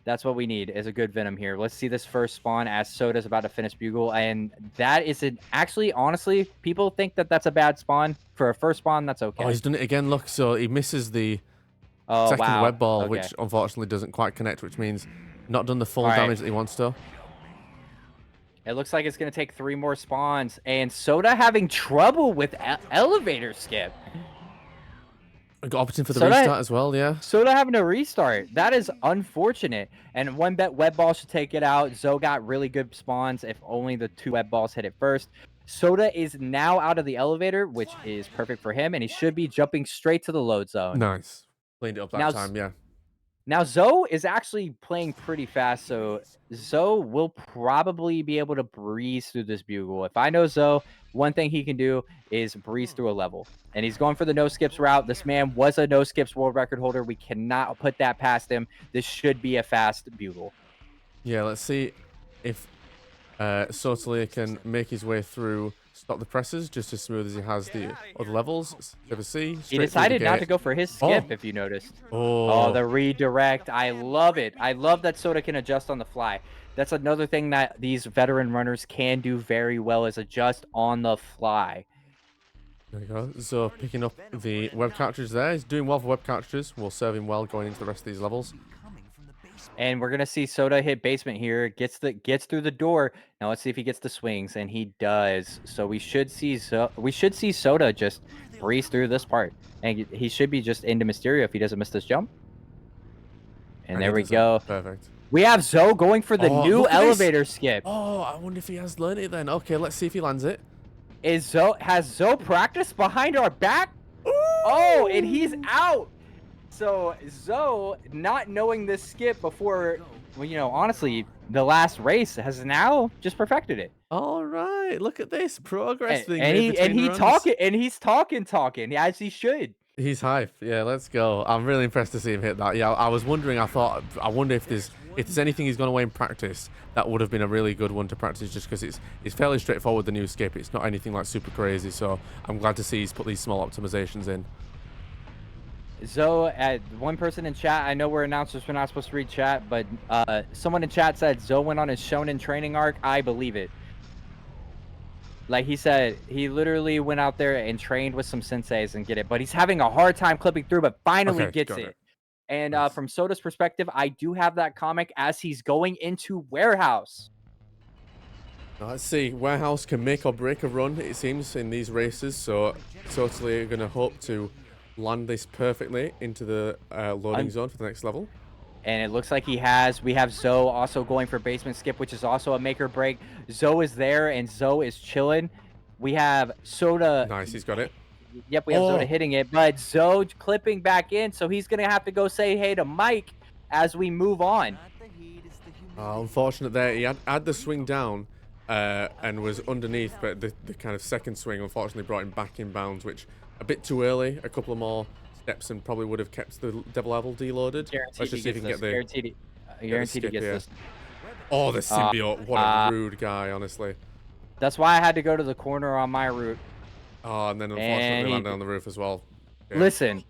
That's what we need, is a good Venom here. Let's see this first spawn as Soda's about to finish Bugle, and that is actually, honestly, people think that that's a bad spawn. For a first spawn, that's okay. Oh, he's done it again. Look, so he misses the second web ball, which unfortunately doesn't quite connect, which means not done the full damage that he wants to. It looks like it's going to take 3 more spawns, and Soda having trouble with elevator skip. Got opportunity for the restart as well, yeah. Soda having to restart. That is unfortunate. And one bet web ball should take it out. Zoe got really good spawns if only the 2 web balls hit it first. Soda is now out of the elevator, which is perfect for him, and he should be jumping straight to the load zone. Nice. Cleaned it up that time, yeah. Now, Zoe is actually playing pretty fast, so Zoe will probably be able to breeze through this Bugle. If I know Zoe, one thing he can do is breeze through a level. And he's going for the no-skips route. This man was a no-skips world record holder. We cannot put that past him. This should be a fast Bugle. Yeah, let's see if Sotalia can make his way through, stop the presses just as smooth as he has the other levels. He decided not to go for his skip, if you noticed. Oh, the redirect. I love it. I love that Soda can adjust on the fly. That's another thing that these veteran runners can do very well, is adjust on the fly. There we go. So picking up the web cartridge there. He's doing well for web cartridges. Will serve him well going into the rest of these levels. And we're gonna see Soda hit basement here. Gets through the door. Now let's see if he gets the swings, and he does. So we should see Soda just breeze through this part, and he should be just into Mysterio if he doesn't miss this jump. And there we go. Perfect. We have Zoe going for the new elevator skip. Oh, I wonder if he has learned it then. Okay, let's see if he lands it. Has Zoe practiced behind our back? Ooh! Oh, and he's out. So Zoe, not knowing this skip before, well, you know, honestly, the last race, has now just perfected it. All right, look at this progress. He's talking as he should. He's hype. Yeah, let's go. I'm really impressed to see him hit that. Yeah, I was wondering. I wonder if there's anything he's gone away in practice that would have been a really good one to practice, just because it's fairly straightforward, the new skip. It's not anything like super crazy. So I'm glad to see he's put these small optimizations in. Zoe, one person in chat, I know we're announcers, we're not supposed to read chat, but someone in chat said Zoe went on his Shonen training arc. I believe it. Like he said, he literally went out there and trained with some senseis and get it, but he's having a hard time clipping through, but finally gets it. And nice. From Soda's perspective, I do have that comic as he's going into Warehouse. Let's see. Warehouse can make or break a run, it seems, in these races, so totally going to hope to land this perfectly into the loading zone for the next level. And it looks like he has. We have Zoe also going for basement skip, which is also a make or break. Zoe is there, and Zoe is chilling. We have Soda. Nice, he's got it. Yep, we have Soda hitting it, but Zoe clipping back in, so he's going to have to go say hey to Mike as we move on. Unfortunate there. He had the swing down, and was underneath, but the kind of second swing unfortunately brought him back in bounds, which a bit too early. A couple of more steps and probably would have kept the devil level deloaded. Let's Guaranteed he just see if gets he can this. get the Guaranteed he skip gets here. this. Oh, the symbiote! What a rude guy, honestly. That's why I had to go to the corner on my route. Oh, and then And unfortunately landed on the roof as well. Yeah. listen,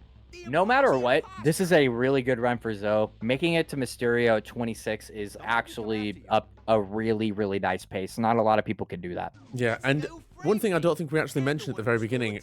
no matter what, this is a really good run for Zoe. Making it to Mysterio at 26 is actually a really, really nice pace. Not a lot of people can do that. Yeah, and one thing I don't think we actually mentioned at the very beginning,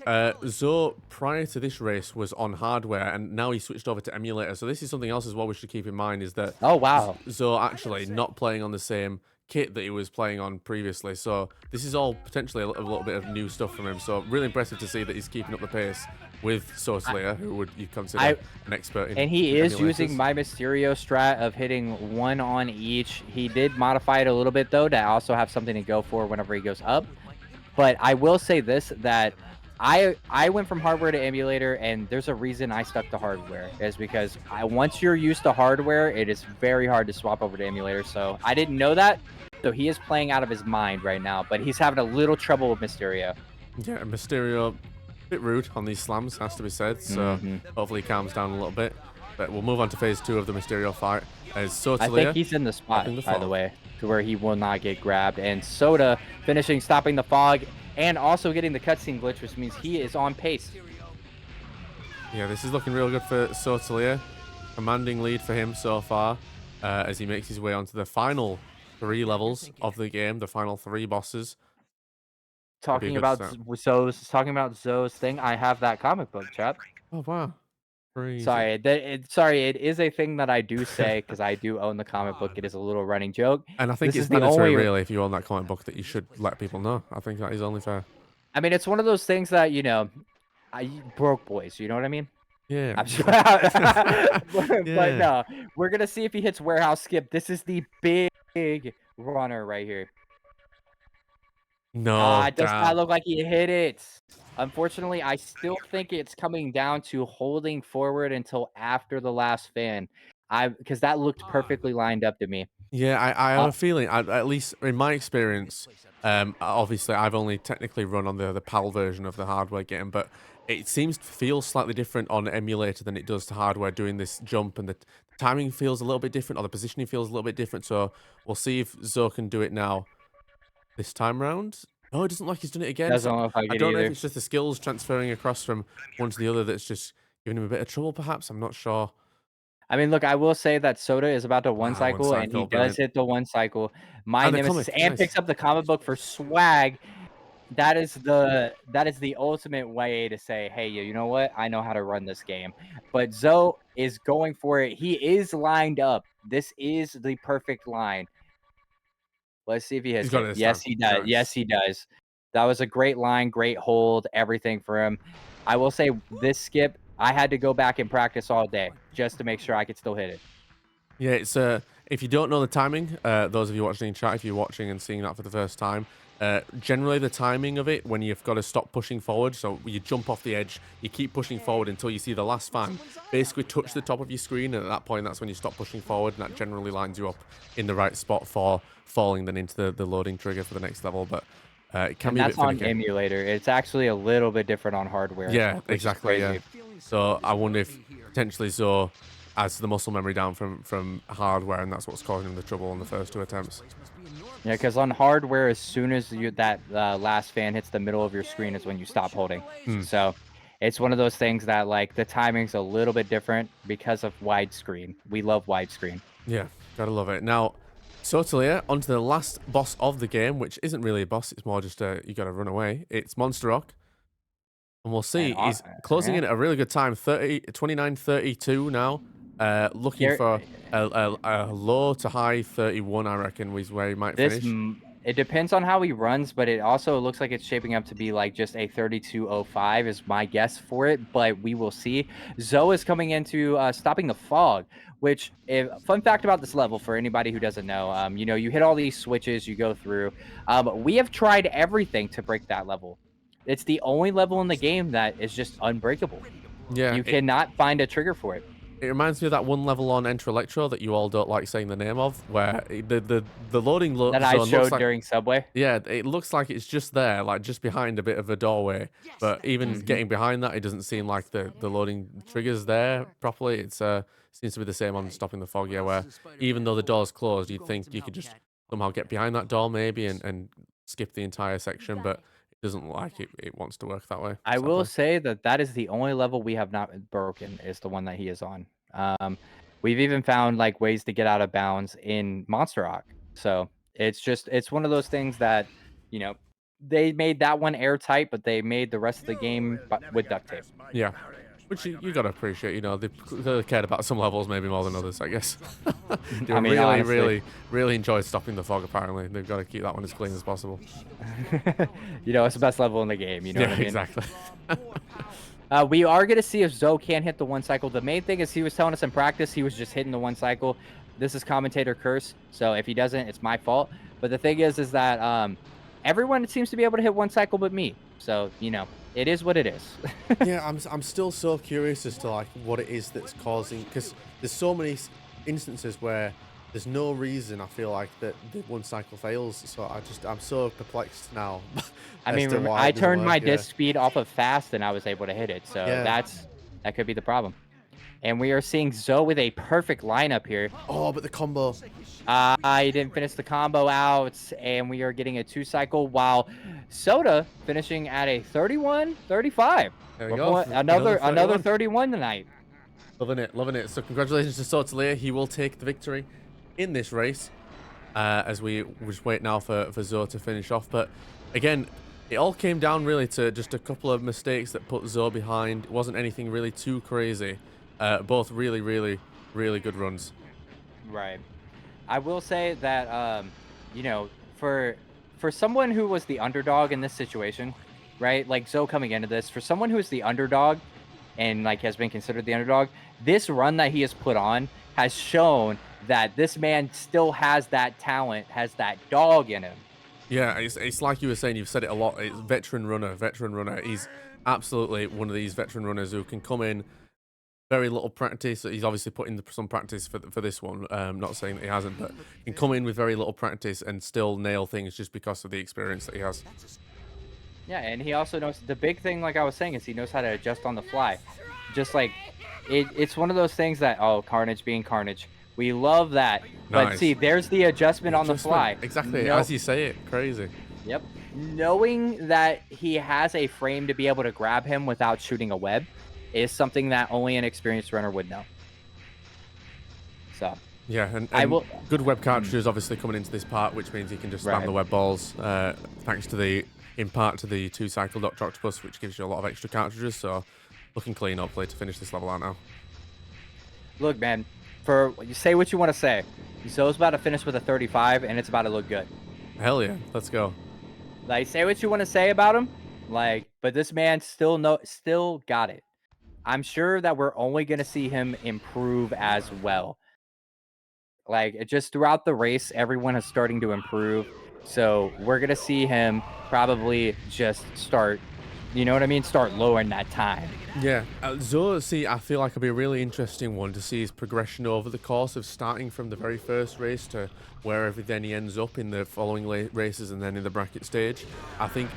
Zoe, prior to this race, was on hardware, and now he switched over to emulator. So this is something else as well we should keep in mind, is that Oh, wow. Zoe actually not playing on the same kit that he was playing on previously. So this is all potentially a little bit of new stuff from him. So really impressive to see that he's keeping up the pace with Sotalia, who would you consider an expert in. And he is emulators. using my Mysterio strat of hitting one on each. He did modify it a little bit, though, to also have something to go for whenever he goes up. But I will say this, that I went from hardware to emulator, and there's a reason I stuck to hardware, is because once you're used to hardware, it is very hard to swap over to emulator. So I didn't know that. So he is playing out of his mind right now, but he's having a little trouble with Mysterio. Yeah, Mysterio, a bit rude on these slams, has to be said. So hopefully he calms down a little bit. But we'll move on to phase 2 of the Mysterio fight. As Sotalia, I think he's in the spot, by the way, to where he will not get grabbed. And Soda finishing, stopping the fog, and also getting the cutscene glitch, which means he is on pace. Yeah, this is looking real good for Sotalia. Commanding lead for him so far, as he makes his way onto the final 3 levels of the game, the final 3 bosses. Talking about Zoe's thing, I have that comic book, chap. Oh, wow. Crazy. Sorry, it is a thing that I do say because I do own the comic book. It is a little running joke. And I think This it's is the mandatory, only- really, if you own that comic book, that you should let people know. I think that is only fair. I mean, it's one of those things that, you know, broke boys, you know what I mean? Yeah. I'm sure. Yeah. But no, we're going to see if he hits warehouse skip. This is the big runner right here. No, It does not look like he hit it. Unfortunately, I still think it's coming down to holding forward until after the last fan. Because that looked perfectly lined up to me. Yeah, I have a feeling, at least in my experience, obviously I've only technically run on the PAL version of the hardware game, but it seems to feel slightly different on emulator than it does to hardware doing this jump, and the timing feels a little bit different, or the positioning feels a little bit different, so we'll see if Zoe can do it now this time round. Oh, it doesn't look like he's done it again. Doesn't look like I it don't know either. if it's just the skills transferring across from one to the other that's just giving him a bit of trouble, perhaps. I'm not sure. I mean, look, I will say that Soda is about to one cycle, and he cycle, does brilliant. hit the one cycle. My And the nemesis, comic, and nice. picks up the comic book for swag. That is the ultimate way to say, hey, you know what? I know how to run this game. But Zoe is going for it. He is lined up. This is the perfect line. Let's see if he hits got it. it this Yes, time. he does. Nice. Yes, he does. That was a great line, great hold, everything for him. I will say this skip, I had to go back and practice all day just to make sure I could still hit it. Yeah, it's if you don't know the timing, those of you watching in chat, if you're watching and seeing that for the first time, generally the timing of it, when you've got to stop pushing forward, so you jump off the edge, you keep pushing forward until you see the last fan basically touch the top of your screen, and at that point, that's when you stop pushing forward, and that generally lines you up in the right spot for falling then into the loading trigger for the next level, but it can be a bit on finicky. emulator. It's actually a little bit different on hardware. Yeah, exactly, yeah. So I wonder if potentially Zoe adds the muscle memory down from hardware, and that's what's causing him the trouble on the first 2 attempts. Yeah, because on hardware, as soon as that last fan hits the middle of your screen is when you stop holding. So it's one of those things that, like, the timing's a little bit different because of widescreen. We love widescreen. Yeah, gotta love it. Now, Sotalia, onto the last boss of the game, which isn't really a boss, it's more just you gotta run away. It's Monster Rock. And we'll see, he's closing in at a really good time, 29:32 now. Looking for a low to high 31, I reckon, is where he might finish. It depends on how he runs, but it also looks like it's shaping up to be like just a 32:05 is my guess for it, but we will see. Zoe is coming into stopping the fog, which, fun fact about this level for anybody who doesn't know, you know, you hit all these switches, you go through. We have tried everything to break that level. It's the only level in the game that is just unbreakable. Yeah, you cannot find a trigger for it. It reminds me of that one level on Enter Electro that you all don't like saying the name of, where the loading That I zone looks showed like, during Subway. yeah, it looks like it's just there, like just behind a bit of a doorway. But even Mhm. getting behind that, it doesn't seem like the loading triggers there properly. It's seems to be the same on stopping the fog, yeah, where even though the door's closed, you'd think you could just somehow get behind that door maybe and skip the entire section, but it doesn't look like it wants to work that way, I will sadly. say that that is the only level we have not broken, is the one that he is on. We've even found, like, ways to get out of bounds in Monster Rock. So, it's one of those things that, you know, they made that one airtight, but they made the rest of the game bu with duct tape. Yeah. Which you gotta appreciate, you know, they clearly cared about some levels maybe more than others, I guess. They I mean, really, honestly. really, really enjoyed stopping the fog, apparently. They've got to keep that one as clean as possible. It's the best level in the game, you know what Yeah, I mean? exactly. We are gonna see if Zoe can hit the one cycle. The main thing is he was telling us in practice he was just hitting the one cycle. This is commentator curse, so if he doesn't, it's my fault. But the thing is that everyone seems to be able to hit one cycle but me. So, it is what it is. Yeah, I'm still so curious as to like what it is that's causing, because there's so many instances where there's no reason I feel like that the one cycle fails. So I'm so perplexed now I as mean, to why I it doesn't turned work. my Yeah, disc speed off of fast and I was able to hit it. So yeah. that could be the problem. And we are seeing Zoe with a perfect lineup here. Oh, but the combo. I didn't finish the combo out, and we are getting a 2 cycle while Soda finishing at a 31-35. There we We're go. pulling Another another 31. 31 tonight. Loving it, loving it. So congratulations to Sotalia. He will take the victory in this race. As we just wait now for Zoe to finish off. But again, it all came down really to just a couple of mistakes that put Zoe behind. It wasn't anything really too crazy. Both really, really, really good runs. Right. I will say that you know, for someone who was the underdog in this situation, right? Like Zoe coming into this, for someone who is the underdog and like has been considered the underdog, this run that he has put on has shown that this man still has that talent, has that dog in him. Yeah, it's like you were saying. You've said it a lot. It's veteran runner, veteran runner. He's absolutely one of these veteran runners who can come in very little practice. He's obviously put in some practice for this one. Not saying that he hasn't, but he can come in with very little practice and still nail things just because of the experience that he has. Yeah, and he also knows the big thing, like I was saying, is he knows how to adjust on the fly. Just like it's one of those things that, oh, Carnage being Carnage. We love that. But Nice. see, there's the adjustment on the fly. Exactly, No, as you say it. Crazy. yep. Knowing that he has a frame to be able to grab him without shooting a web is something that only an experienced runner would know. So Yeah, and I will. good web cartridges obviously coming into this part, which means you can just spam Right. the web balls. Thanks to in part to the 2-cycle Dr. Octopus, which gives you a lot of extra cartridges. So looking clean hopefully to finish this level out now. Look, man, for you say what you want to say. Zoe's about to finish with a 35, and it's about to look good. Hell yeah, let's go. Like, say what you want to say about him, like, but this man still got it. I'm sure that we're only gonna see him improve as well. Like, it just throughout the race, everyone is starting to improve. So we're gonna see him probably just start, you know what I mean? Start lowering that time. Yeah, Zoe, see, I feel like it'll be a really interesting one to see his progression over the course of starting from the very first race to wherever then he ends up in the following races and then in the bracket stage. I think,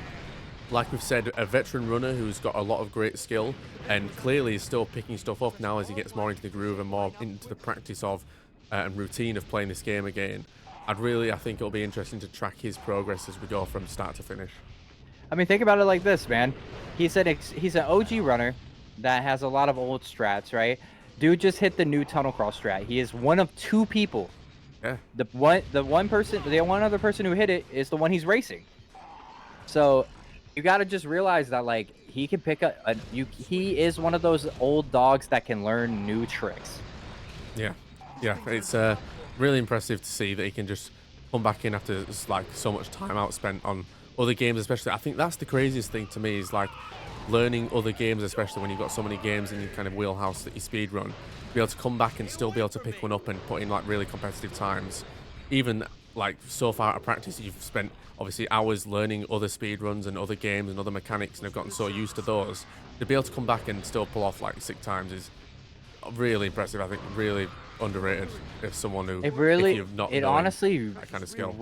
like we've said, a veteran runner who's got a lot of great skill and clearly is still picking stuff up now as he gets more into the groove and more into the practice of and routine of playing this game again. I think it'll be interesting to track his progress as we go from start to finish. I mean, think about it like this, man. He's an OG runner that has a lot of old strats, right? Dude just hit the new tunnel crawl strat. He is one of two people. Yeah. The one other person who hit it is the one he's racing. So you got to just realize that, like, he can pick he is one of those old dogs that can learn new tricks. Yeah, it's really impressive to see that he can just come back in after like so much time out spent on other games, especially. I think that's the craziest thing to me is like learning other games, especially when you've got so many games in your kind of wheelhouse that you speedrun. Be able to come back and still be able to pick one up and put in like really competitive times. Even like so far out of practice, you've spent obviously hours learning other speedruns and other games and other mechanics and have gotten so used to those. To be able to come back and still pull off like sick times is really impressive. I think really underrated. If someone who, It if really, you're not it knowing honestly, that kind of skill.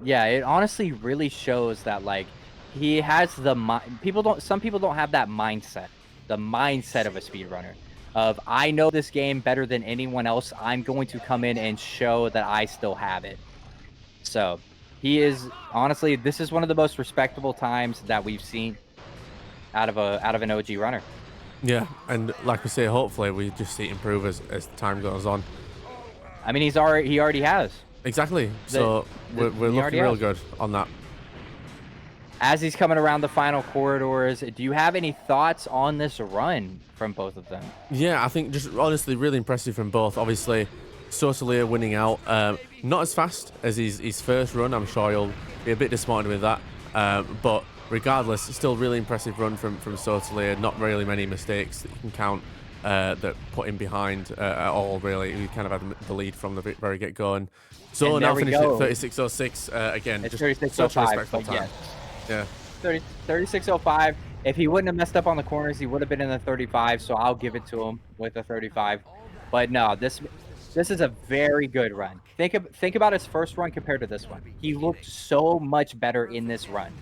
yeah, it honestly really shows that like he has the mind. Some people don't have that mindset, the mindset of a speedrunner. Of I know this game better than anyone else. I'm going to come in and show that I still have it. So he is honestly, this is one of the most respectable times that we've seen out of an OG runner. Yeah, and like we say, hopefully we just see it improve as time goes on. I mean, he already has. Exactly. The, So we're he already looking real has. good on that. As he's coming around the final corridors, do you have any thoughts on this run from both of them? Yeah, I think just honestly really impressive from both. Obviously, Sosalia winning out, not as fast as his first run. I'm sure he'll be a bit disappointed with that. But regardless, still really impressive run from Sosalia. Not really many mistakes that you can count that put him behind at all. Really, he kind of had the lead from the very get go. And so And there now we finished at go. 36.06. Again, It's just such a 36:05, respectful but time. yes, Yeah. 36:05. If he wouldn't have messed up on the corners, he would have been in the 35. So I'll give it to him with a 35. But no, this is a very good run. Think about his first run compared to this one. He looked so much better in this run,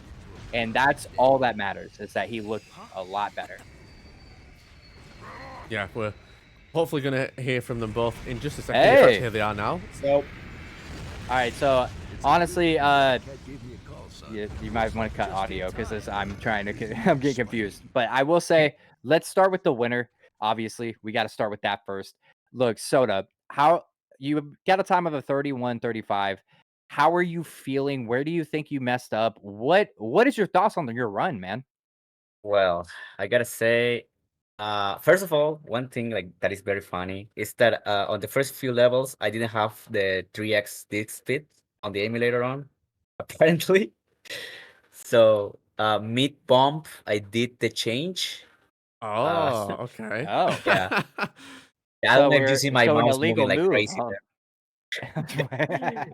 and that's all that matters is that he looked a lot better. Yeah, we're hopefully going to hear from them both in just a second. In fact, Hey, here they are now. so all right, so honestly, you might want to cut audio because I'm trying to I'm getting confused. But I will say, let's start with the winner. Obviously, we got to start with that first. Look, Soda, how you got a time of a 31:35. How are you feeling? Where do you think you messed up? What is your thoughts on your run, man? Well, I gotta say, first of all, one thing like that is very funny is that on the first few levels, I didn't have the 3x disc speed on the emulator on, apparently. So mid bump, I did the change. Uh, Oh, okay. Oh, yeah, I don't so know if you see my an mouse moving illegal like move, crazy huh? there.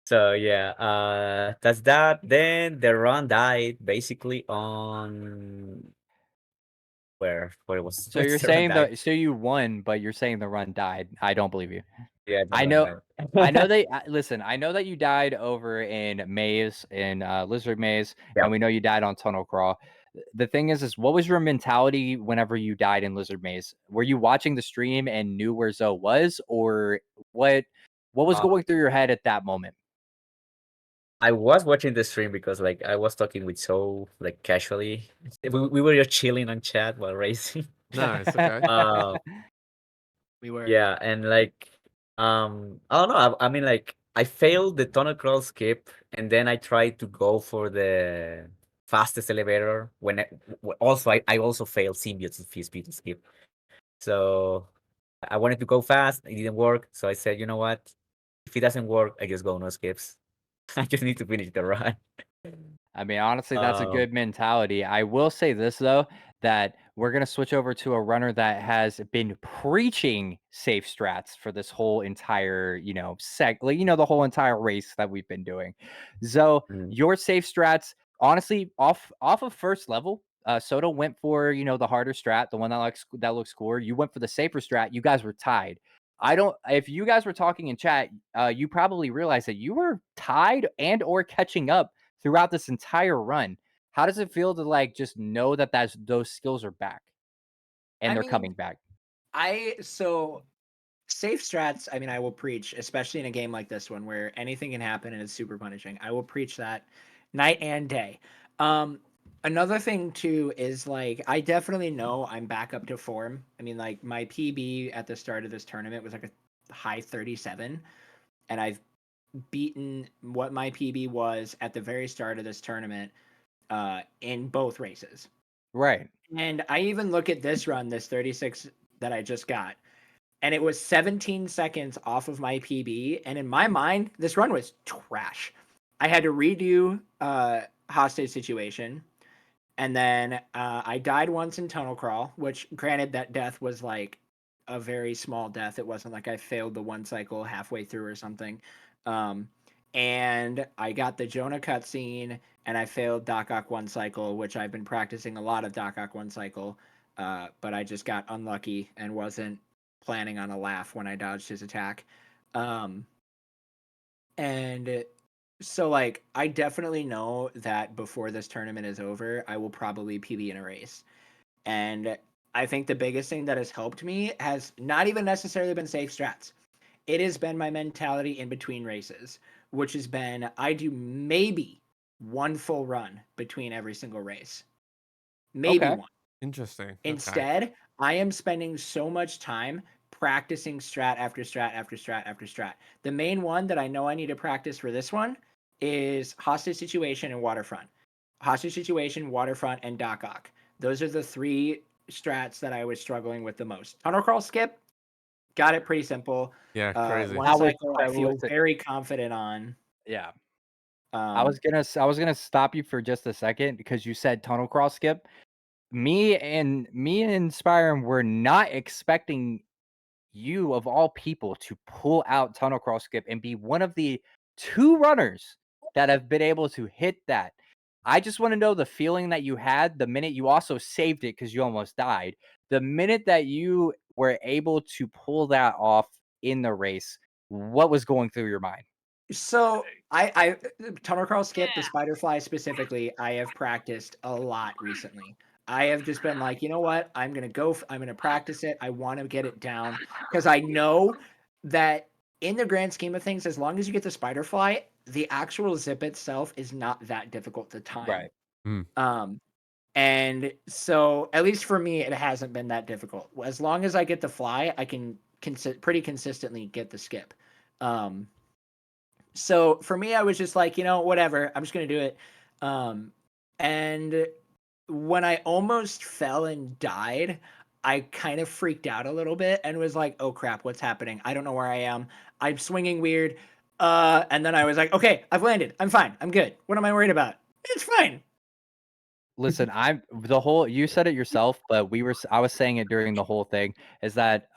So yeah, that's that. Then the run died basically on where was So where you're the run saying died? so you won, but you're saying the run died. I don't believe you. Yeah, the I run know I died. know they listen, I know that you died over in Maze, in, Lizard Maze, Yeah. and we know you died on Tunnel Crawl. The thing is what was your mentality whenever you died in Lizard Maze? Were you watching the stream and knew where Zoe was, or what what was Uh, going through your head at that moment? I was watching the stream because like I was talking with So like casually. We were just chilling on chat while racing. Nice. Okay. Uh We were. yeah, and like I don't know. I mean like I failed the tunnel crawl skip and then I tried to go for the fastest elevator when also I also failed symbiote's speed skip. So I wanted to go fast, it didn't work. So I said, you know what? If it doesn't work, I just go no skips. I just need to finish the run. I mean, honestly, that's a Um, good mentality. I will say this though, that we're gonna switch over to a runner that has been preaching safe strats for this whole entire, like, the whole entire race that we've been doing. So mm, your safe strats, honestly, off of first level, Soto went for the harder strat, the one that looks cooler. You went for the safer strat. You guys were tied. I don't. If you guys were talking in chat, you probably realized that you were tied and or catching up throughout this entire run. How does it feel to like just know that those skills are back and I they're mean, coming back? so safe strats, I mean, I will preach, especially in a game like this one where anything can happen and it's super punishing. I will preach that night and day. Um, Another thing too is like I definitely know I'm back up to form. I mean, like my PB at the start of this tournament was like a high 37, and I've beaten what my PB was at the very start of this tournament in both races. Right. And I even look at this run, this 36 that I just got, and it was 17 seconds off of my PB. And in my mind, this run was trash. I had to redo hostage situation. And then I died once in tunnel crawl, which granted that death was like a very small death. It wasn't like I failed the one cycle halfway through or something. Um, and I got the Jonah cutscene and I failed Doc Ock one cycle, which I've been practicing a lot of Doc Ock one cycle. but I just got unlucky and wasn't planning on a laugh when I dodged his attack. Um, and so like I definitely know that before this tournament is over, I will probably PB in a race. And I think the biggest thing that has helped me has not even necessarily been safe strats. It has been my mentality in between races, which has been I do maybe one full run between every single race. Maybe Okay. one. Interesting. Okay. Instead, I am spending so much time practicing strat after strat after strat after strat. The main one that I know I need to practice for this one is hostage situation and waterfront. Hostage situation, waterfront, and Doc Ock. Those are the three strats that I was struggling with the most. Tunnel crawl skip, got it pretty simple. Yeah, crazy. One That was cycle I that feel was it. very confident on. Yeah. Um, I was gonna stop you for just a second because you said tunnel crawl skip. Me and Spyron were not expecting you of all people to pull out tunnel crawl skip and be one of the 2 runners that have been able to hit that. I just want to know the feeling that you had the minute you also saved it because you almost died. The minute that you were able to pull that off in the race, what was going through your mind? So I tunnel crawl skip, the spider fly specifically, I have practiced a lot recently. I have just been like, you know what? I'm gonna practice it. I want to get it down because I know that in the grand scheme of things, as long as you get the spider fly, the actual zip itself is not that difficult to time. Right. Mm. Um, and so at least for me, it hasn't been that difficult. As long as I get the fly, I can pretty consistently get the skip. Um, so for me, I was just like, you know, whatever. I'm just gonna do it. And when I almost fell and died, I kind of freaked out a little bit and was like, "Oh crap, what's happening? I don't know where I am. I'm swinging weird." And then I was like, "Okay, I've landed. I'm fine. I'm good. What am I worried about? It's fine." Listen, I'm the whole you said it yourself, but I was saying it during the whole thing is that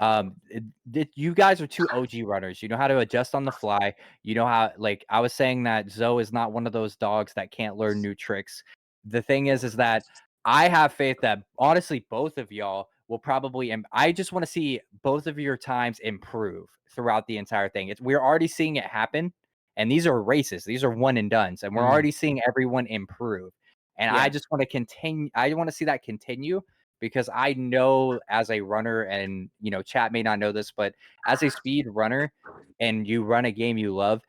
you guys are 2 OG runners. You know how to adjust on the fly. You know how like I was saying that Zoe is not one of those dogs that can't learn new tricks. The thing is that I have faith that honestly both of y'all will probably I just want to see both of your times improve throughout the entire thing. We're already seeing it happen, and these are races. These are one and dones, and we're Mm. already seeing everyone improve. And I Yeah. just want to continue. I want to see that continue because I know as a runner, and chat may not know this, but as a speed runner, and you run a game you love,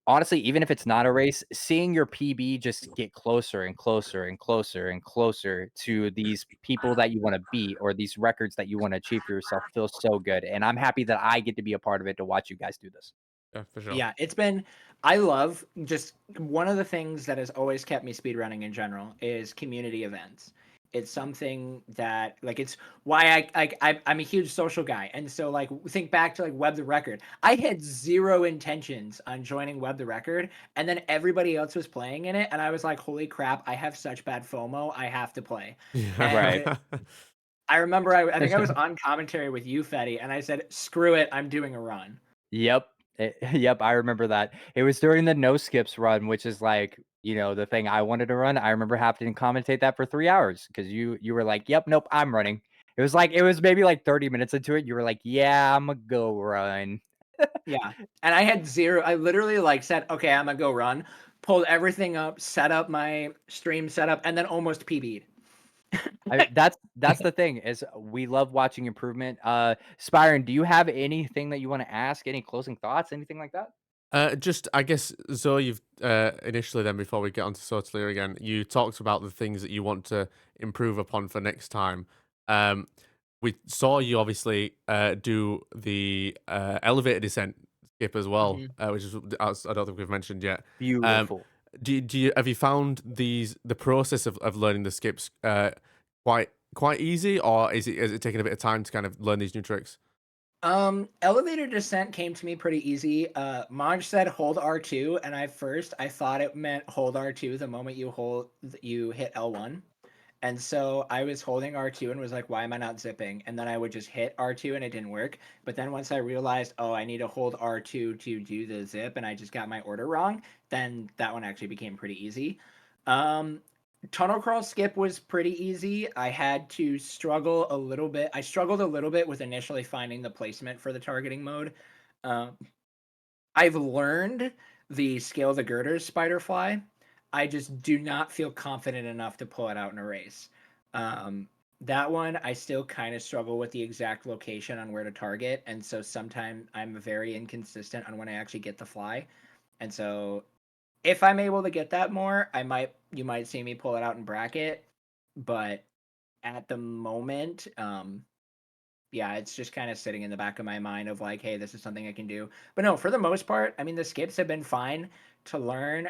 honestly, even if it's not a race, seeing your PB just get closer and closer and closer and closer to these people that you want to beat or these records that you want to achieve for yourself feels so good. And I'm happy that I get to be a part of it to watch you guys do this. Yeah, for sure. Yeah, it's been I love just one of the things that has always kept me speedrunning in general is community events. It's something that like it's why I'm a huge social guy. And so like think back to like Web the Record. I had zero intentions on joining Web the Record and then everybody else was playing in it and I was like, "Holy crap, I have such bad FOMO. I have to play." Yeah. Right. And I remember I think I was on commentary with you, Fetty, and I said, "Screw it, I'm doing a run." Yep. Yep, I remember that. It was during the no skips run, which is like, the thing I wanted to run. I remember having to commentate that for 3 hours because you were like, "Yep, nope, I'm running." It was maybe like 30 minutes into it. You were like, "Yeah, I'm a go run." Yeah. And I had zero. I literally like said, okay, I'm gonna go run, pulled everything up, set up my stream setup, and then almost PB'd. That's the thing is we love watching improvement. Spyron, do you have anything that you want to ask? Any closing thoughts? Anything like that? Just, I guess, Zoe, you've initially, then before we get on to Sotalia again, you talked about the things that you want to improve upon for next time. Um, we saw you obviously do the elevator descent skip as well, Mhm. which is I don't think we've mentioned yet. Um, Beautiful. do you have you found the process of learning the skips quite easy, or is it taking a bit of time to kind of learn these new tricks? Elevator descent came to me pretty easy. Maj said hold R2, and I thought it meant hold R2 the moment you hit L1. And so I was holding R2 and was like, why am I not zipping? And then I would just hit R2 and it didn't work. But then once I realized, oh, I need to hold R2 to do the zip and I just got my order wrong, then that one actually became pretty easy. Um, Tunnel crawl skip was pretty easy. I had to struggle a little bit. I struggled a little bit with initially finding the placement for the targeting mode. Um, I've learned the scale the girders spider fly. I just do not feel confident enough to pull it out in a race. Um, that one, I still kind of struggle with the exact location on where to target, and so sometimes I'm very inconsistent on when I actually get the fly. And so if I'm able to get that more, you might see me pull it out in bracket, but at the moment, yeah, it's just kind of sitting in the back of my mind of like, hey, this is something I can do. But no, for the most part, I mean, the skips have been fine to learn.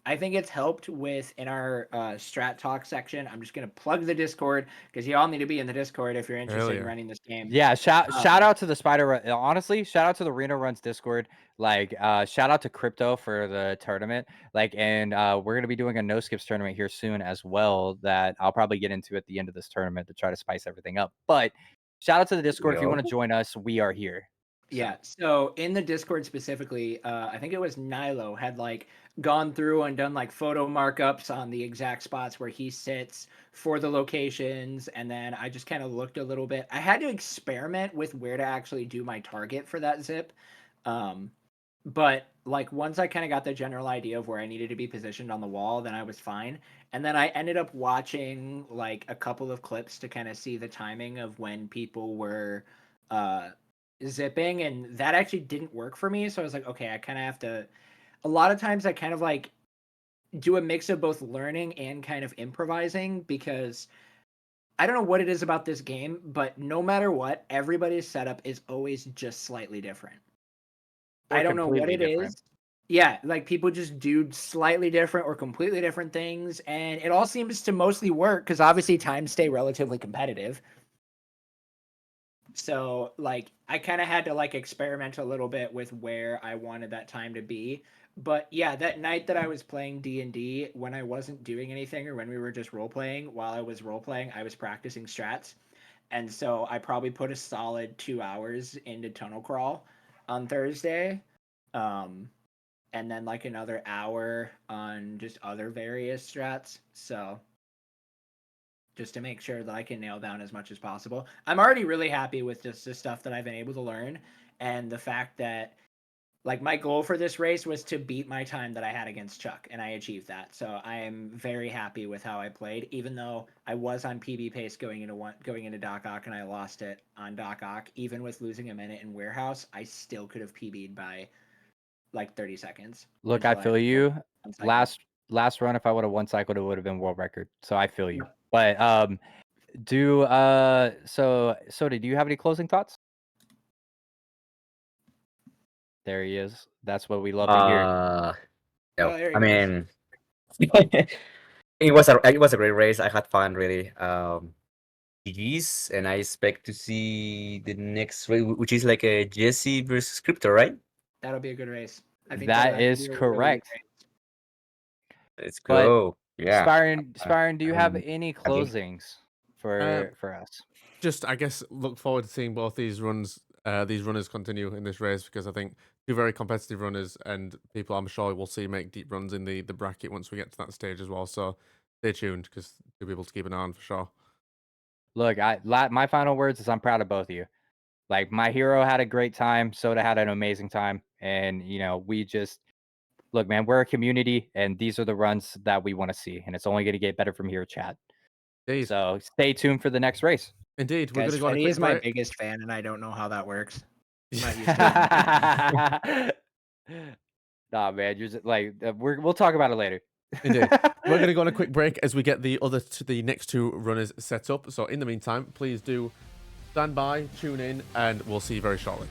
I think it's helped with in our strat talk section. I'm just gonna plug the Discord because you all need to be in the Discord if you're interested in yeah. running this game. Yeah, shout Um, shout out to the Spider Run. Honestly, shout out to the Reno Runs Discord. Like, shout out to Crypto for the tournament. Like, and we're gonna be doing a no skips tournament here soon as well. That I'll probably get into at the end of this tournament to try to spice everything up. But shout out to the Discord if you want to join us. We are here. So. Yeah. So in the Discord specifically, I think it was Nilo had like gone through and done like photo markups on the exact spots where he sits for the locations. And then I just kind of looked a little bit. I had to experiment with where to actually do my target for that zip. But like once I kind of got the general idea of where I needed to be positioned on the wall, then I was fine. And then I ended up watching like a couple of clips to kind of see the timing of when people were uh zipping, and that actually didn't work for me. So I was like, okay, I kind of have to. A lot of times I kind of like do a mix of both learning and kind of improvising because I don't know what it is about this game, but no matter what, everybody's setup is always just slightly different. Or I don't know what completely it is. different. Yeah, like people just do slightly different or completely different things, and it all seems to mostly work because obviously times stay relatively competitive. So like I kind of had to like experiment a little bit with where I wanted that time to be. But yeah, that night that I was playing D&D, when I wasn't doing anything or when we were just role playing, while I was role playing, I was practicing strats. And so I probably put a solid 2 hours into tunnel crawl on Thursday. Um, and then like another hour on just other various strats. So just to make sure that I can nail down as much as possible. I'm already really happy with just the stuff that I've been able to learn and the fact that like my goal for this race was to beat my time that I had against Chuck, and I achieved that. So I am very happy with how I played, even though I was on PB pace going into Doc Ock and I lost it on Doc Ock. Even with losing a minute in Warehouse, I still could have PB'd by like 30 seconds. Look, I Until I feel you. one cycle. Last run, if I would have one cycled, it would have been world record. So I feel you. Yep. But so Soda, do you have any closing thoughts? There he is. That's what we love to hear. No, Oh, there he I goes. mean, it was a great race. I had fun really. GG's, and I expect to see the next race, which is like a Jesse versus Crypto, right? That'll be a good race. I think That that'll actually is be a really good correct. race. Let's But go. Yeah. Spyron, do you have I'm any happy. closings Uh, for us? just I guess look forward to seeing both these runners continue in this race because I think two very competitive runners and people I'm sure we'll see make deep runs in the bracket once we get to that stage as well. So stay tuned because two people to keep an eye on for sure. Look, my final words is I'm proud of both of you. Like my hero had a great time, Soda had an amazing time, and you know we just look, man. We're a community, and these are the runs that we want to see, and it's only going to get better from here, chat. Indeed, So stay tuned for the next race. indeed, we're Guys, gonna go on a Fetty quick is my break. biggest fan, and I don't know how that works. I'm not used to it. Nah, man, you're just, like we'll talk about it later. Indeed. We're going to go on a quick break as we get the next two runners set up. So in the meantime, please do stand by, tune in, and we'll see you very shortly.